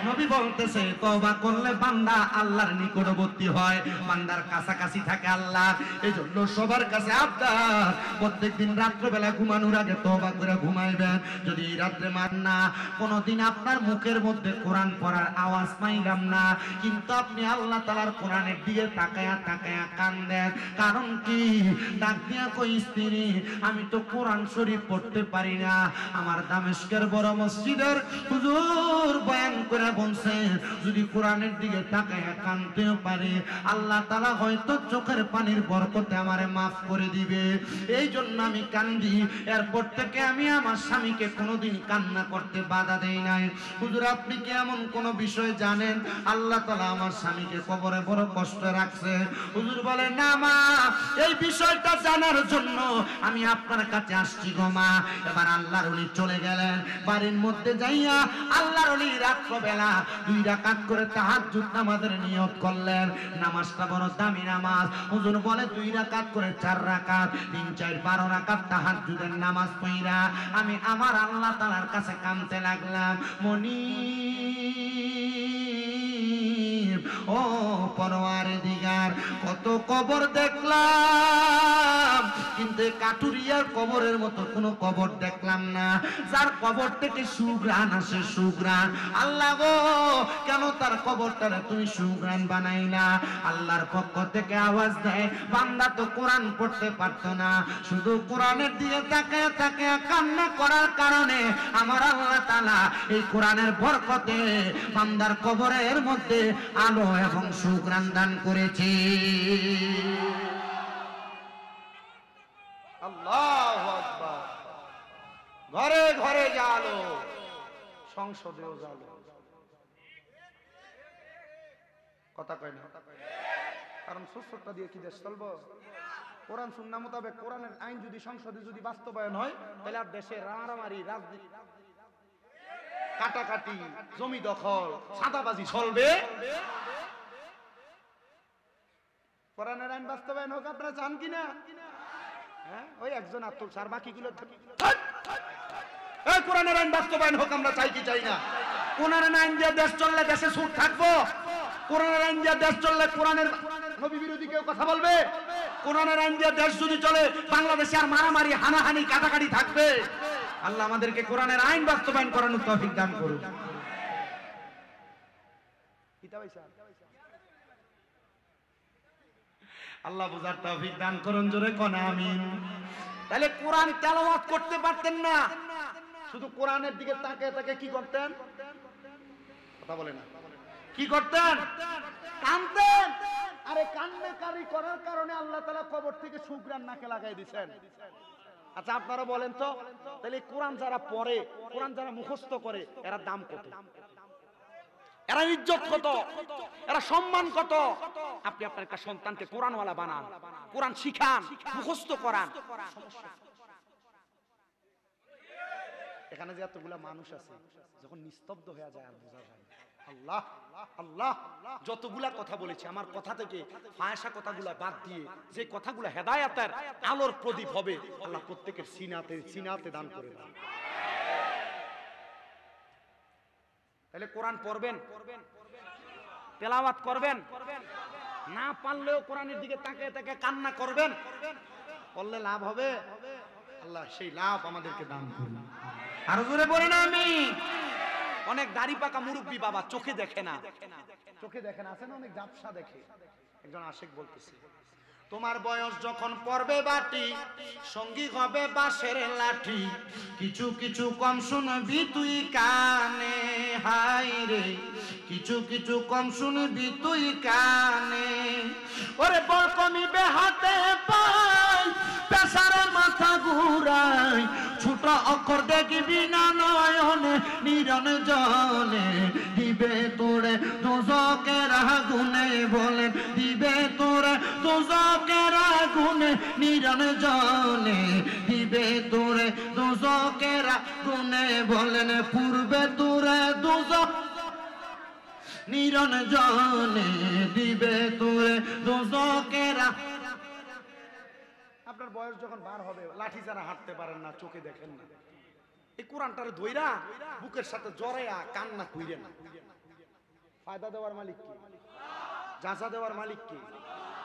নবী বলতেছে তওবা করলে বান্দা আল্লাহর নিকটবর্তী হয়, বান্দার কাছাকাছি থাকে আল্লাহ। এজন্য সবার কাছে আবদার, প্রত্যেকদিন রাত্রিবেলা ঘুমানোর আগে তওবা করে ঘুমাইবেন। যদি রাত্রে মান না কোনদিন আপনার মুখের মধ্যে কোরআন পড়ার আওয়াজ পাইলাম না, কিন্তু আপনি আল্লাহ তাআলার কোরআনের দিকে তাকায়া তাকায়া কান্দেন, কারণ কি? ডাক দিয়া কই স্ত্রী, আমি তো কোরআন শরীফ পড়তে পারি না। আমার দামেস্কের বড় মসজিদের হুজুর বয়ান করে বলছেন যদি কোরআনের দিকে তাকায়া কানতেও পারি আল্লাহ তাআলা হয়তো চোখের পানির বরকতে আমারে মাফ করে দিবে। এই জন্য আমি কান্দি। এরপর থেকে আমি আমার স্বামীকে কোনোদিন কান্না করতে বাধা দেই নাই। হুজুর আপনি কি এমন কোন বিষয় জানেন আল্লাহ তাআলা আমার স্বামীকে কবরে বড় কষ্ট রাখছে? হুজুর বলে না মা, এই বিষয়টা জানার জন্য আমি আপনার কাছে আসছি গো মা। এবার আল্লাহর ওলি চলে গেলেন, বাড়ির মধ্যে যাইয়া আল্লাহর ওলি রাত্রবেলা 2 রাকাত করে তাহাজ্জুদ নামাজের নিয়ত করলেন। নামাজটা বড় দামি নামাজ। হুজুর বলে 2 রাকাত করে 4 রাকাত, 3 4 12 রাকাত তাহাজ্জুদের নামাজ পড়া আমি আমার আল্লাহ তাআলার কাছে কাঁদতে লাগলাম। মনিব ও পরওয়ারদিগার, কত কবর দেখলাম কিন্তু কাটুরিয়ার কবরের মতো কোনো কবর দেখলাম না যার কবর থেকে সুঘ্রাণ আসে, সুঘ্রাণ। আল্লাহ গো, কেন তার কবরটারে তুমি সুঘ্রাণ বানাইলা? আল্লাহর পক্ষ থেকে আওয়াজ দেয়, বান্দা তো কোরআন পড়তে পারতো না, শুধু কোরআনের দিকে তাকায় তাকায় কান্না করার কারণে আমার আল্লাহ তাআলা এই কোরআনের বরকতে বান্দার কবরের মধ্যে আলো এবং সুঘ্রাণ দান করেছে। আল্লাহু আকবার। ঘরে ঘরে জালো, সংসদেও জালো। কথা কয় না, কারণ সুস্থতা দিয়ে কি দেশ চলবো? কোরআন সুন্নাহ মোতাবেক কোরআনের আইন যদি সংসদে যদি বাস্তবায়ন হয়, তাহলে আর দেশে মারামারি, রাজনীতি, কাটাকাটি, জমি দখল, সাদাবাজি চলবে? কোরআনের আইন বাস্তবায়ন হোক, আপনারা চান কিনা? হ্যাঁ, ওই একজন আত্মল সার, বাকিগুলো কোরআনের আইন বাস্তবায়ন হোক, আমরা চাই কি চাই না? কোরআনের আইন দিয়ে দেশ চললে দেশে সুখ থাকবো? কোরআনের আইন দিয়ে দেশ চললে কোরআনের নবী বিরোধী কেউ কথা বলবে? কোরআনের আইন দিয়ে দেশ যদি চলে বাংলাদেশে আর মারামারি, হানাহানি, কাটাকাটি থাকবে? আল্লাহ আমাদেরকে কোরআনের আইন বাস্তবায়ন করানোর তৌফিক দান করুন। আল্লাহ বুঝার তৌফিক দান করুন, জোরে কোন আমিন। তাহলে কোরআন তেলাওয়াত করতে পারতেন না, শুধু কোরআনের দিকে তাকিয়ে তাকিয়ে কি করতেন? কথা বলে না, কি করতেন? কাঁদতেন। আরে কান্নাকারি করার কারণে আল্লাহ তাআলা কবর থেকে সুঘ্রাণ নাকে লাগাই দিয়েছেন। আচ্ছা আপনারা বলেন তো, তাহলে কোরআন যারা পড়ে, কোরআন যারা মুখস্থ করে, এরা দাম কত? এরা ইজ্জত কত? এরা সম্মান কত? আপনি আপনার একটা সন্তানকে কোরআনওয়ালা বানান, কোরআন শিখান, মুখস্থ করান। এখানে যে এতগুলা মানুষ আছে, যখন নিস্তব্ধ হয়ে যায় আর বোঝা যায় আল্লাহ আল্লাহ। যতগুলা কথা বলেছি, আমার কথা থেকে ফায়সা কথাগুলা বাদ দিয়ে যে কথাগুলা হেদায়েতের আলোর প্রদীপ হবে, আল্লাহ প্রত্যেকের সিনাতে সিনাতে দান করে দেন। তাহলে কোরআন পড়বেন, তেলাওয়াত করবেন, না পারলেও কোরআনের দিকে তাকিয়ে তাকিয়ে কান্না করবেন, করলে লাভ হবে। আল্লাহ সেই লাভ আমাদেরকে দান করুন। আরো জোরে বলেন আমি। অনেক দাড়ি পাকা মুরব্বী বাবা চোখে দেখে না, চোখে দেখে না, আছে না অনেক জাপসা দেখে। একজন আশিক বলতেছে, তোমার বয়স যখন পড়বে বাটি, সঙ্গী হবে বাঁশের লাঠি, কিছু কিছু কম শুনবি তুই কানে, হাই রে কিছু কিছু কম শুনবি তুই কানে। ওরে বল কমিবে হাতে পাই, পেশারে মাথা ঘুরাই, ছোট অক্ষর দেখবি না নয়নে, নিরন জলে দিবে তোরে দোজকের আগুনে, বলেন দিবে তোরে দোজকের আগুনে, নিরন জলে দিবে তোরে দোজকের আগুনে, বলেন পূর্বে তোরে দোজক নিরন জলে দিবে তোরে দোজকের। আপনার বয়স যখন বার হবে, লাঠি যারা হাঁটতে পারেন না, চোখে দেখেন না, এই কোরআনটারে ধইরা বুকের সাথে জড়াইয়া কান্না কইরেন না। ফায়দা দেওয়ার মালিক কি? যাজা দেওয়ার মালিক কি?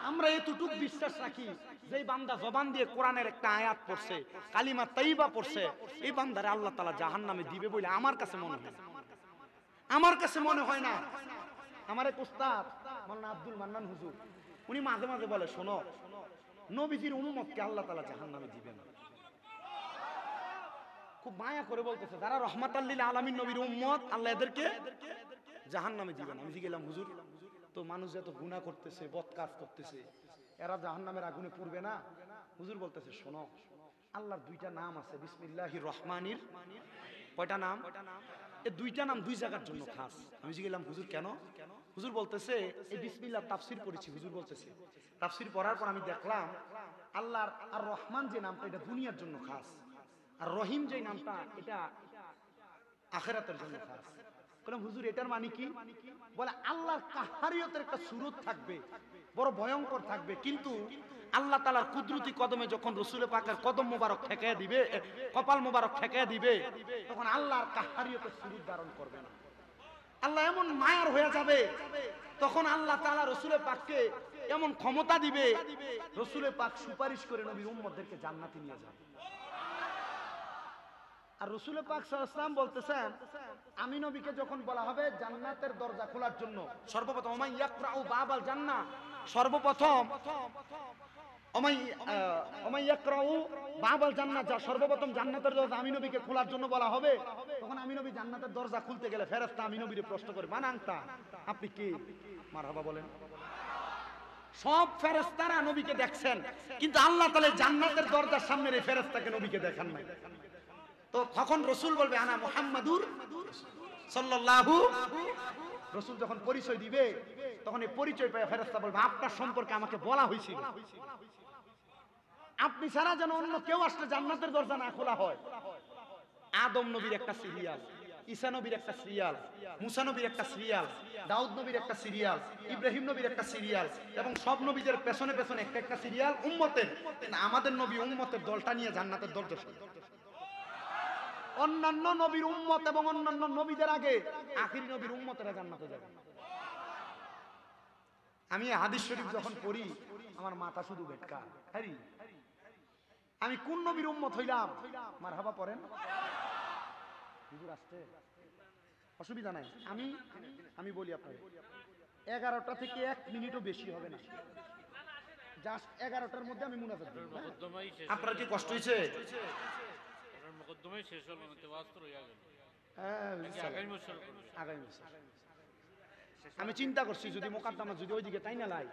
আমরা এতটুকু বিশ্বাস রাখি যে বান্দা জবান দিয়ে কোরআনের একটা আয়াত পড়ছে, কালিমা তাইয়্যিবা পড়ছে, এই বান্দারে আল্লাহ তাআলা জাহান্নামে দিবে বলে আমার কাছে মনে হয়। আমার কাছে মনে হয় না। আমার এক উস্তাদ মাওলানা আব্দুল মান্নান হুজুর, উনি মাঝে মাঝে বলে, শোনো, নবীজির উম্মতকে আল্লাহ তাআলা জাহান্নামে দিবে না। খুব মায়া করে বলতেছে, যারা রহমাতাল লিল আলামিন নবীর উম্মত, আল্লাহ এদেরকে জাহান্নামে দিবে না। আমি গেলাম, হুজুর তো মানুষ যত গুনাহ করতেছে, বদ কাজ করতেছে, এরা জাহান্নামের আগুনে পুড়বে না? হুজুর বলতেছে, শোনো, আল্লাহর দুইটা নাম আছে, বিসমিল্লাহির রহমানির, কয়টা নাম? এই দুইটা নাম দুই জায়গার জন্য খাস। আমি গেলাম, হুজুর কেন? হুজুর বলতেছে, এই বিসমিল্লাহ তাফসীর পড়েছি। হুজুর বলতেছে, তাফসীর পড়ার পর আমি দেখলাম আল্লাহর আর রহমান যে নামটা, এটা দুনিয়ার জন্য খাস, আর রহিম যে নামটা, এটা আখিরাতের জন্য খাস। বললাম, হুজুর এটার মানে কি? বলে, আল্লাহর কাহারিয়তের একটা সুরত থাকবে, বড় ভয়ঙ্কর থাকবে, কিন্তু আল্লাহ তাআলার কুদরতি কদমে যখন রাসূল পাকের কদম মোবারক ঠেকায়া দিবে, কপাল মোবারক ঠেকায়া দিবে, তখন আল্লাহর কাহারিয়তের সুরত ধারণ করবে না। আল্লাহ এমন মায়ার হয়ে যাবে, তখন আল্লাহ তাআলা রাসূল পাককে এমন ক্ষমতা দিবে, রাসূল পাক সুপারিশ করে নবীর উম্মতদেরকে জান্নাতে নিয়ে যাবে। আর রাসূল পাক সাল্লাল্লাহু আলাইহি ওয়াসাল্লাম বলতেছেন, আমি নবীকে যখন বলা হবে জান্নাতের দরজা খোলার জন্য, সর্বপ্রথম ওমাই ইয়াকরাউ বাবাল জান্নাহ, সর্বপ্রথম ওমাই ইয়াকরাউ বাবাল জান্নাহ, যা সর্বপ্রথম জান্নাতের দরজা আমি নবীকে খোলার জন্য বলা হবে, তখন আমি নবী জান্নাতের দরজা খুলতে গেলে ফেরেশতা আমি নবীকে প্রশ্ন করে, মান আনতা, আপনি কে? মারহাবা বলেন। সব ফেরেশতারা নবীকে দেখছেন, কিন্তু আল্লাহ তাআলা জান্নাতের দরজার সামনে এই ফেরেশতাকে নবীকে দেখান নাই। তো তখন রাসূল বলবে, আনা মুহাম্মাদুর সাল্লাল্লাহু। রাসূল যখন পরিচয় দিবে, তখন এই পরিচয় পেয়ে ফেরেশতা বলবে আপনার সম্পর্কে আমাকে বলা হয়েছিল আপনি ছাড়া যেন অন্য কেউ আসলে জান্নাতের দরজা না খোলা হয়। আদম নবীর একটা সিরিয়াল, ঈসা নবীর একটা সিরিয়াল, মুসা নবীর একটা সিরিয়াল, দাউদ নবীর একটা সিরিয়াল, ইব্রাহিম নবীর একটা সিরিয়াল, এবং সব নবীদের পেছনে পেছনে একটা একটা সিরিয়াল উম্মতের। আমাদের নবী উম্মতের দলটা নিয়ে জান্নাতের দরজা। অন্যান্য নবীর উম্মত এবং অন্যান্য নবীদের আগে আখিরি নবীর উম্মতেরা জান্নাতে যাবে। আমি হাদিস শরীফ যখন পড়ি আমার মাথা শুধু বেটকা। হ্যারি আমি কোন নবীর উম্মত হইলাম? মারহাবা পড়েন, হুজুর আসছে, অসুবিধা নাই। আমি বলি আপনাদের 11টা থেকে 1 মিনিটও বেশি হবে না, জাস্ট 11টার মধ্যে আমি মুনাজাত করব। আপনার কি কষ্ট হয়েছে? মুকদ্দমাই শেষ হলো না, তেওয়াজ তো রইয়া গেল। আগামী বছর আমি চিন্তা করছি যদি মোকদ্দমা যদি ওইদিকে তাই না লাই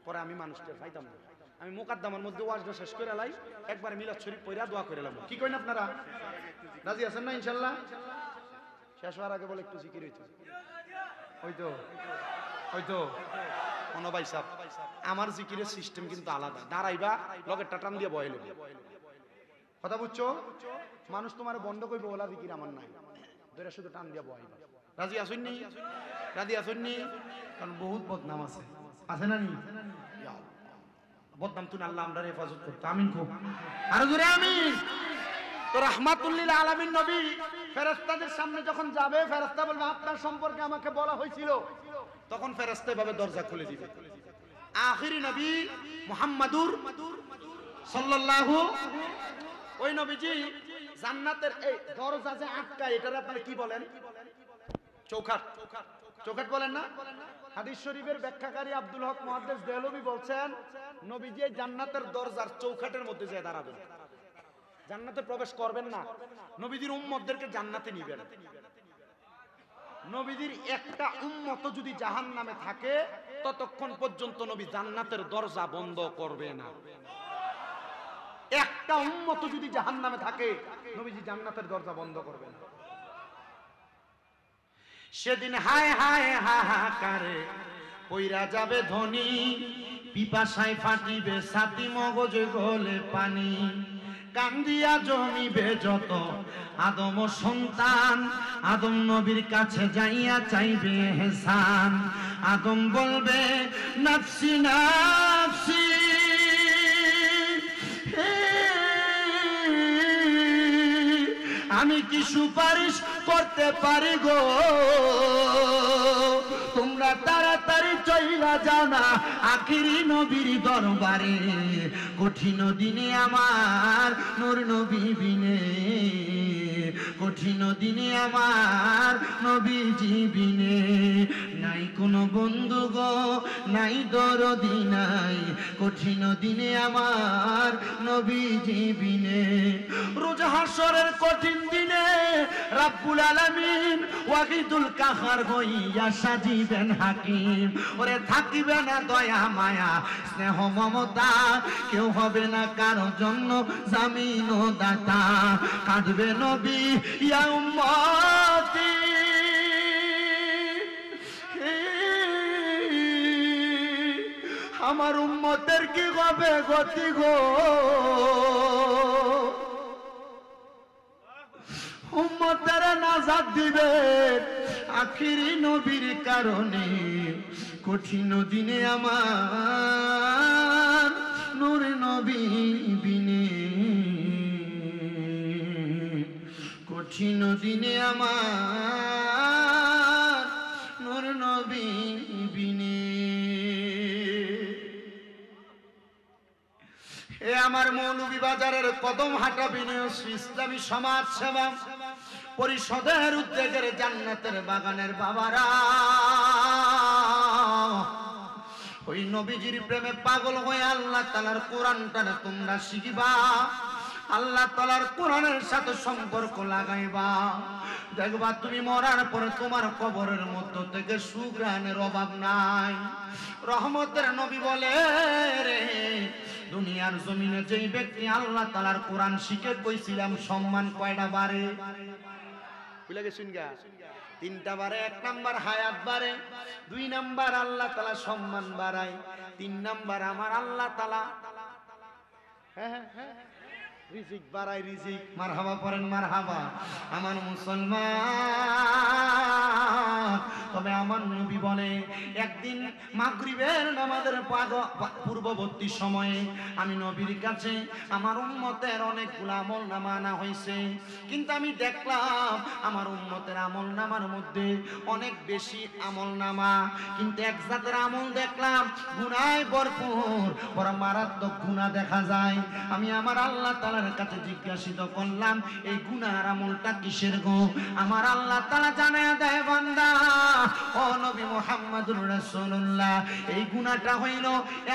পরে আমি মানুষকে পাইতাম না। আমি মোকদ্দমার মধ্যে ওয়াজটা শেষ করে লাই, একবার মিলাদ শরীফ পড়া দোয়া করে লাম। কি কইন আপনারা? রাজি আছেন না? ইনশাআল্লাহ শেষ হওয়ার আগে বলে একটু জিকির হইতো। হয়তো কোনো ভাই সাহেব আমার জিকিরের সিস্টেম কিন্তু আলাদা। দাঁড়াইবা লগের টাটান দিয়ে বয়ে লইবে, কথা বুঝছো? মানুষ তোমার বন্ধ করবে ওলা জিকির আমার নাই, ধরে শুধু টান দিয়া বয়াইবা। রাজি আসুননি? রাজি আসুননি? কারণ বহুত বদনাম আছে, আছে না নি? বদনাম তুই আল্লাহ আমরা হেফাজত করতে। আমিন খুব আরো জোরে আমিন। তো রাহমাতুল লিল আলামিন নবী ফেরেশতাদের সামনে যখন যাবে, ফেরেশতা বলবে আপনার সম্পর্কে আমাকে বলা হয়েছিল। তখন ফেরেশতা এভাবে দরজা খুলে দিবে। আখিরি নবী মুহাম্মাদুর সাল্লাল্লাহু, ওই নবীজি জান্নাতের এই দরজা যে আটকায় এটার আপনারা কি বলেন? চৌখাট। চৌখাট বলেন না? হাদিস শরীফের ব্যাখ্যাকারী আব্দুল হক মুহাদ্দিস দেহলভী বলছেন নবীজি জান্নাতের দরজার চৌখাটের মধ্যে যায় দাঁড়াবেন, জান্নাতে প্রবেশ করবেন না, নবীজির উম্মতদেরকে জান্নাতে নিবেন। নবীজির একটা উম্মত যদি জাহান্নামে থাকে ততক্ষণ পর্যন্ত নবী জান্নাতের দরজা বন্ধ করবে না। একটা উম্মত যদি জাহান্নামে থাকে নবীজি জান্নাতের দরজা বন্ধ করবে না। সেদিন হায় হায় হাহাকারে কইরা যাবে ধনী, পিপাসায় ফাটিবে ছাতি, মগজে গলে পানি, কান্দিয়া জমিবে যত আদম সন্তান, আদম নবীর কাছে যাইয়া চাইবে হেসান। আদম বলবে নাফসি নাফসি, আমি কি সুপারিশ করতে পারি গো? তোমরা তাড়াতাড়ি চইলা যাও না আখিরি নবীর দরবারে, কঠিন দিনে আমার নূর নবী বিনে, কঠিন দিনে আমার নবীজি বিনে, নাই কোনো বন্ধু গো, নাই দরদি নাই, কঠিন দিনে আমার নবীজি বিনে। রোজ হাসরের কঠিন দিনে রাব্বুল আলামিন ওয়াহিদুল কাহার হইয়া সাজিবেন হাকিম। ওরে থাকিবে না দয়া মায়া স্নেহ মমতা, কেউ হবে না কারো জন্য জামিন ও দাতা, কাঁদবে নবী ইয়া উম্মতি, আমার উম্মতের কি হবে গতি গো? উম্মতেরা নাজাত দিবে আখিরি নবীর কারণে, কঠিন দিনে আমার নূর নবী বিনে, কঠিন দিনে আমার নূর নবী বিনে। এ আমার মৌলভীবাজারের কদমহাটা বিনয় ইসলামী সমাজ সেবা পরিষদের উদ্যোগের জান্নাতের বাগানের বাবারা, ওই নবীজির প্রেমে পাগল হয়ে আল্লাহ তাআলার কোরআনটা তোমরা শিখিবা, আল্লাহ তাআলার কোরআনের সাথে সম্পর্ক লাগাইবা। দেখবা তুমি মরার পরে তোমার কবরের মধ্য থেকে সুঘ্রাণের অভাব নাই। রহমতের নবী বলে রে, দুনিয়ার জমিনে যেই ব্যক্তি আল্লাহ তাআলার কোরআন শিখে কইছিলাম সম্মান কয়টা বাড়ে? বুঝলা গেছুন গা 3টা বারে 1 নাম্বার হায়াত বাড়ে 2 নাম্বার আল্লাহ তাআলা সম্মান বাড়ায় 3 নাম্বার আমার আল্লাহ তাআলা হ্যাঁ রিজিক বাড়ায় রিজিক মারহাবা পড়েন মারহাবা আমার মুসলমান তবে আমার নবী বলে একদিন মাগরিবের নামাজের পূর্ববর্তী সময়ে আমি নবীর কাছে আমার উম্মতের অনেকগুলো আমলনামা আনা হয়েছে কিন্তু আমি দেখলাম আমার উম্মতের আমলনামার মধ্যে অনেক বেশি আমলনামা কিন্তু এক জাতের আমল দেখলাম গুনাহে ভরপুর বড় মারাত্মক গুনাহ দেখা যায় আমি আমার আল্লাহ তাআলার কাছে জিজ্ঞাসিত করলাম এই গুনার আমলটা কিসের গো আমার আল্লাহ তাআলা জানায়া দেয় বান্দা ও নবী মুহাম্মদুর রাসূলুল্লাহ এই গুনাহটা হইল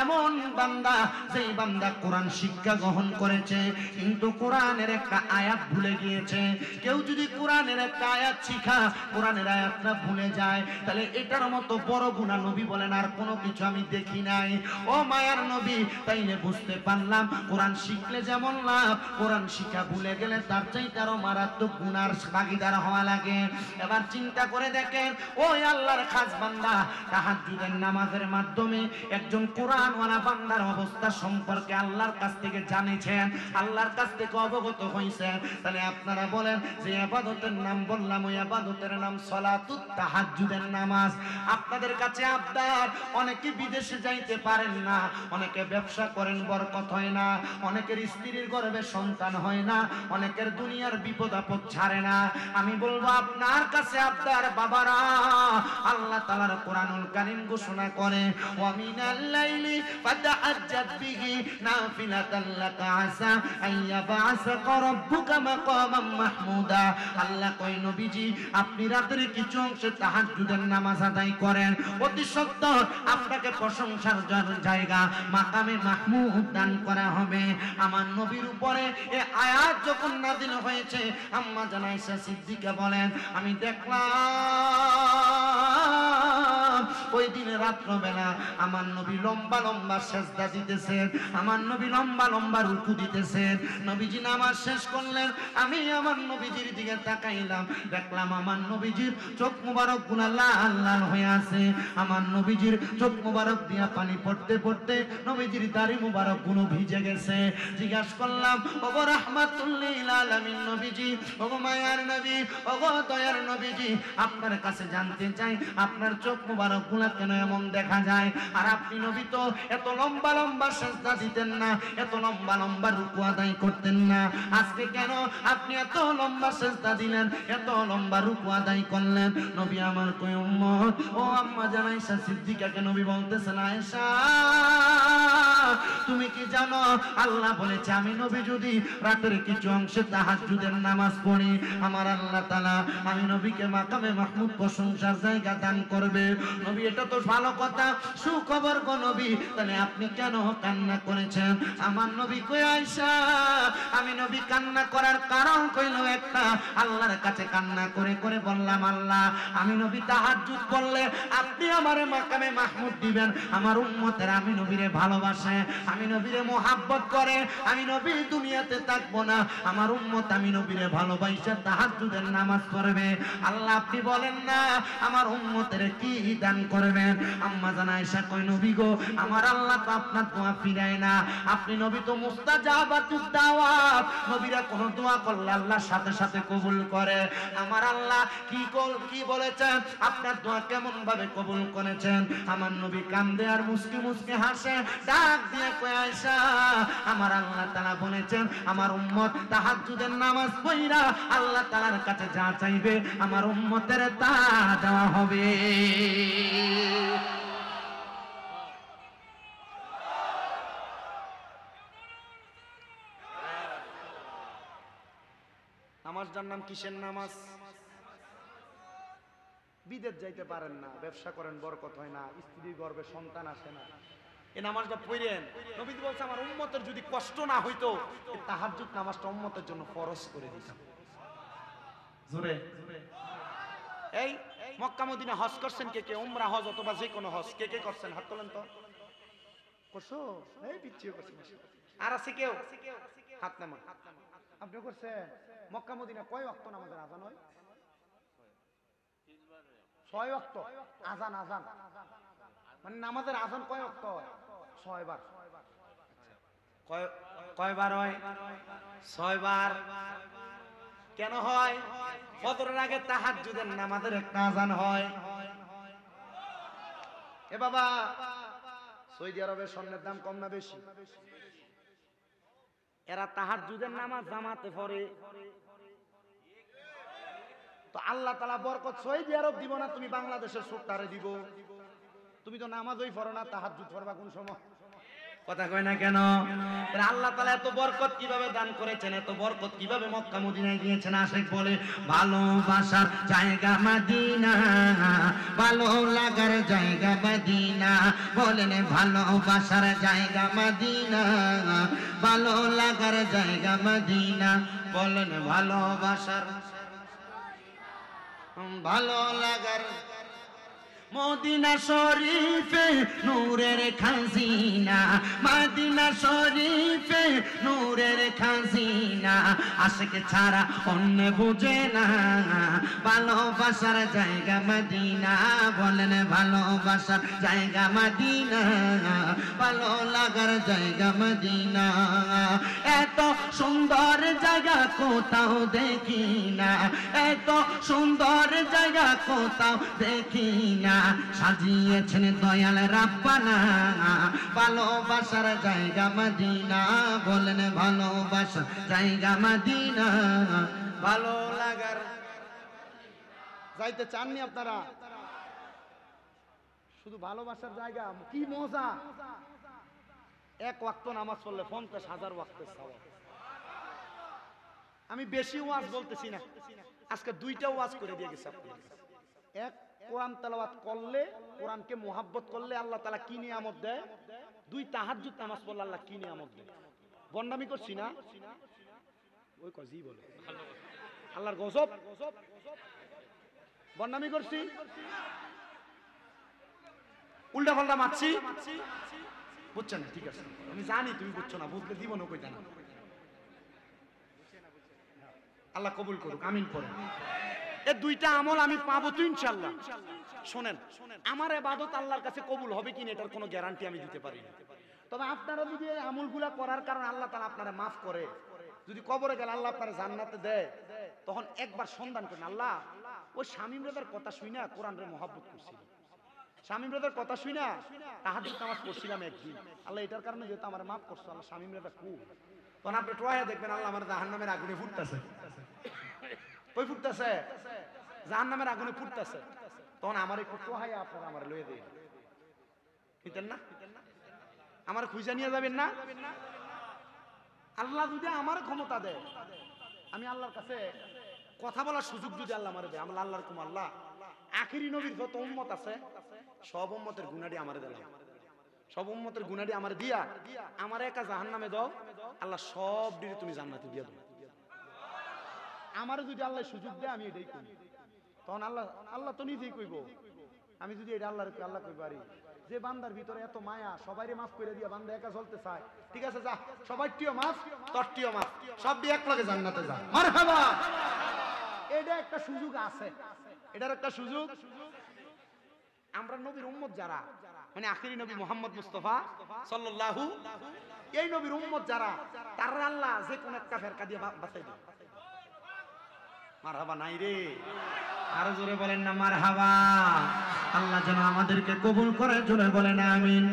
এমন বান্দা যেই বান্দা কোরআন শিক্ষা গ্রহণ করেছে কিন্তু কোরআনের একটা আয়াত ভুলে গিয়েছে কেউ যদি কোরআনের একটা আয়াত শিখা কোরআনের আয়াতটা ভুলে যায় তাহলে এটার মতো বড় গুনাহ নবী বলেন আর কোনো কিছু আমি দেখি নাই ও মায়ার নবী তাইলে বুঝতে পারলাম কোরআন শিখলে যেমন লাভ কোরআন শিক্ষা ভুলে গেলে তার চাইতে আরো মারাত্মক গুনার ভাগীদার হওয়া লাগে এবার চিন্তা করে দেখেন ওই আল্লাহর খাস বান্দা তাহাজ্জুদের নামাজের মাধ্যমে একজন কোরআনওয়ালা বান্দার অবস্থা সম্পর্কে আল্লাহর কাছ থেকে জানেছেন আল্লাহর কাছ থেকে অবগত হইছেন তাহলে আপনারা বলেন যে ইবাদতের নাম বললাম ওই ইবাদতের নাম সালাতুত তাহাজ্জুদের নামাজ আপনাদের কাছে আবদার অনেকে বিদেশে যাইতে পারেন না অনেকে ব্যবসা করেন বরকত হয় না অনেকের স্ত্রীর গর্ভে সন্তান হয় না অনেকের দুনিয়ার বিপদ আপদ ছাড়ে না আমি বলবো আপনার কাছে আবদার বাবারা আল্লাহ তাআলার কোরআনুল কারীম ঘোষণা করে ওয়া মিনাল লাইলি ফাতাহাজ্জাদ বিহি নাফিলাতাল লাকা আসা আইয়াবাসাকা রাব্বুকা মাকামান মাহমুদা আল্লাহ কই নবীজি আপনি রাতের কিছু অংশে তাহাজ্জুদের নামাজ আদায় করেন অতি সত্বর আপনাকে প্রশংসার জায়গা মাকামে মাহমুদ দান করা হবে আমার নবীর উপরে এই আয়াত যখন নাযিল হয়েছে আম্মা জান আয়েশা সিদ্দিকা বলেন আমি দেখলাম ওই দিন রাত্রবেলা আমার নবী লম্বা লম্বা সিজদা দিতেছেন আমার নবী লম্বা লম্বা রুকু দিতেছেন নবীজি নামাজ শেষ করলেন আমি আমার নবীজির দিকে তাকাইলাম দেখলাম আমার নবীজির চোখ মুবারক গুলো লাল লাল হয়ে আছে আমার নবীজির চোখ মুবারক দিয়া পানি পড়তে পড়তে নবীজির দাড়ি মুবারক গুলো ভিজে গেছে জিজ্ঞাসা করলাম ওগো রাহমাতুল লিল আলামিন নবীজি ওগো মায়ার নবী ওগো দয়ার নবীজি আপনার কাছে জানতে চাই আপনার চোখ মুবারক গুলো কেন এমন দেখা যায় আর আপনি নবী তো এত লম্বা লম্বা সিজদা দিতেন না এত লম্বা লম্বা রুকু আদায় করতেন না আজকে কেন আপনি এত লম্বা সিজদা দিলেন এত লম্বা রুকু আদায় করলেন নবী আমার কই উম্মত ও আম্মা জান আয়েশা সিদ্দিকাকে নবী বলতেছেন আয়েশা তুমি কি জানো আল্লাহ বলেছে আমি নবী যদি রাতের কিছু অংশে তাহাজ্জুদের নামাজ পড়ি আমার আল্লাহ তাআলা আমি নবীকে মাকামে মাহমুদ প্রশংসার জায়গা দান করবে নবী এটা তো ভালো কথা সুখবর গো নবী তাহলে আপনি কেন কান্না করেছেন আমার নবী কই আয়েশা আমি নবী কান্না করার কারণ কইল একটা আল্লাহর কাছে কান্না করে করে বললাম আল্লাহ আমি নবী তাহাজ্জুদ পড়লে আপনি আমারে মাকামে মাহমুদ দিবেন আমার উম্মতের আমি নবীরে ভালোবাসে আমি নবীরে মোহাব্বত করে আমি নবী দুনিয়াতে থাকবো না আমার উম্মত আমি নবীরে ভালোবাসা তাহাজ্জুদের নামাজ পড়বে আল্লাহ আপনি বলেন না আমার উম্মতের কি দান করবেন আম্মা জান আয়েশা কই নবী গো আমার আল্লাহ তো আপনার দোয়া ফিরায় না আপনি নবী তো মুস্তাজাবাতুদ দাওয়াত নবীরা কোন দোয়া করলে আল্লাহর সাথে সাথে কবুল করে আমার আল্লাহ কি বলেছেন আপনার দোয়া কেমন ভাবে কবুল করেছেন আমার নবী কান্দে আর মুস্কি মুস্কি হাসে ডাক দিয়ে কয় আয়েশা আমার আল্লাহ তাআলা বলেছেন আমার উম্মত তাহাজ্জুদের নামাজ পড়া আল্লাহ তাআলার কাছে যা চাইবে আমার উম্মতের তা দেওয়া হবে নামাজটার নাম কিসের নামাজ বিদেশ যাইতে পারেন না ব্যবসা করেন বরকত হয় না স্ত্রীর গর্ভে সন্তান আসে না এই নামাজটা পড়েন নবী বলছে আমার উম্মতের যদি কষ্ট না হইতো এই তাহাজ্জুদ নামাজটা উম্মতের জন্য ফরজ করে দিতাম জোরে এই মক্কা মদিনা হজ করছেন কে কে উমরা হজ অথবা যে কোনো হজ কে কে করছেন হাত তোলেন তো করছো এই পিছিয়ে করছেন আর আছে কেউ হাত নামান আপনি করছেন মক্কা মদিনা কয় ওয়াক্ত নামাজের আযান হয় 6 ওয়াক্ত আজান আজান মানে নামাজের আজান কয় ওয়াক্ত হয়? 6 বার। কয়বার হয়? 6 বার। কেন হয়? ফজরের আগে তাহাজ্জুদের নামাজের একটা আজান হয়। এ বাবা, সৌদি আরবের স্বর্ণের দাম কম না বেশি? এরা তাহাজ্জুদের নামাজ জামাতে পড়ে, তো আল্লাহ তাআলা বরকত সৌদি আরব দিব না, তুমি বাংলাদেশের সুট্টারে দিব? তুমি তো নামাজই পড়ো না, তাহাজ্জুদ পড়বা কোন সময়? কথা কয় না কেন? আল্লাহ তাআলা এত বরকত কিভাবে দান করেছেন, এত বরকত কিভাবে মক্কা মদিনায় দিয়েছেন? আশিক বলে ভালোবাসার জায়গা মদিনা, ভালো লাগার জায়গা মদিনা। বলেন ভালোবাসার জায়গা মদিনা, ভালো লাগার জায়গা মদিনা। বলেন ভালোবাসার ভালো লাগার মদিনা শরীফে নূরের খাজিনা, মদিনা শরীফে নূরের খাজিনা। আশিক ছাড়া অন্য বুঝে না ভালোবাসার জায়গা মদিনা। বলেন ভালোবাসার জায়গা মদিনা, ভালো লাগার জায়গা মদিনা। এত সুন্দর জায়গা কোথাও দেখি না, এত সুন্দর জায়গা কোথাও দেখি না। সাজিয়েছেন দয়াল রাব্বানা ভালোবাসার জায়গা মদিনা। বলেন ভালোবাসার জায়গা মদিনা, ভালো লাগার। যাইতে চাননি আপনারা? শুধু ভালোবাসার জায়গা, কি মজা! এক ওয়াক্ত নামাজ পড়লে 50,000 ওয়াক্তের সওয়াব। আমি বেশি ওয়াজ বলতেছি না, আজকে 2টা ওয়াজ করে দিয়ে গেছে আপনাদের কাছে। এক, কোরআন তেলাওয়াত করলে, কোরআনকে মোহাব্বত করলে আল্লাহ তাআলা কি নিয়ামত দেয়। 2, তাহাজ্জুদ নামাজ পড়লে আল্লাহ কি নিয়ামত দেয়। বন্ডামি করছি না? ওই কজি বলে আল্লাহর গজব। বন্ডামি করছি, উল্টা পাল্টা মারছি, বুঝছেন না? ঠিক আছে, আমি জানি তুমি বুঝছো না, বুঝলে দিব না কইতা না। আল্লাহ কবুল করুক, আমিন পড়েন। এই 2টা আমল আমি পাবো তো ইনশাআল্লাহ। শুনেন, আমার ইবাদত আল্লাহর কাছে কবুল হবে কিনা এটার কোনো গ্যারান্টি আমি দিতে পারি না। তবে আপনারা যদি এই আমলগুলা করার কারণে আল্লাহ তাআলা আপনারা মাফ করে, যদি কবরে গেলে আল্লাহ আপনারা জান্নাতে দেয়, তখন একবার সন্ধান করেন, আল্লাহ ওই শামীম রাজার কথা শুই না কোরআনের মহব্বত করছিল, শামীম রাজার কথা শুই না তাহাজ্জুদ নামাজ পড়ছিলাম একদিন, আল্লাহ এটার কারণে যেহেতু আমার মাফ করছো, আল্লাহ শামীম রাজা খুব। তখন আপনি ট্রয়া দেখবেন আল্লাহ আমার জাহান্নামের আগুনে ফুটতেছে। কই ফুটতেছে? জাহান্নামের আগুনে ফুটতেছে। তখন আমার একটু ট্রয়া আপনারা আমার লয়ে দেন, বুঝতেন না? আমার খুঁজে নিয়ে যাবেন না? আল্লাহ যদি আমার ক্ষমতা দেয়, আমি আল্লাহর কাছে কথা বলার সুযোগ যদি আল্লাহ আমারে দেয়, আমরা আল্লাহর কুম আল্লাহ আখেরি নবীর যত উম্মত আছে সব উম্মতের গুনাহটি আমারে দিলাম, সব উম্মতের গুনাহটি আমারে দিয়া আমার একা জাহান্নামে দাও, আল্লাহ সব দিকে তুমি জান্নাতে দিয়ে দাও। আমারে যদি আল্লাহ সুযোগ দেয় আমি এটাই করি। তখন আল্লাহ তো নিজেই কইব, আমি যদি এটা আল্লাহ কই পারি যে বান্দার ভিতরে এত মায়া, সবাইরে মাফ করে দিয়া বান্দা একা চলতে চায়, ঠিক আছে যা, সবাইটিও মাফ, তোরটিও মাফ, সব দিয়ে এক লগে জান্নাতে যা, মারহাবা। এটা একটা সুযোগ আছে, এটার একটা সুযোগ। আমরা নবীর উম্মত যারা, মানে আখিরি নবী মুহাম্মদ মুস্তাফা সাল্লাল্লাহু, এই নবীর উম্মত যারা, তারা আল্লাহ যে কোন একটা ফেরকা দিয়ে বাঁচাই দেয়। মারহাবা নাই রে, আরো জোরে বলেন না মারহাবা। আল্লাহ যেন আমাদেরকে কবুল করে, জোরে বলেন আমিন।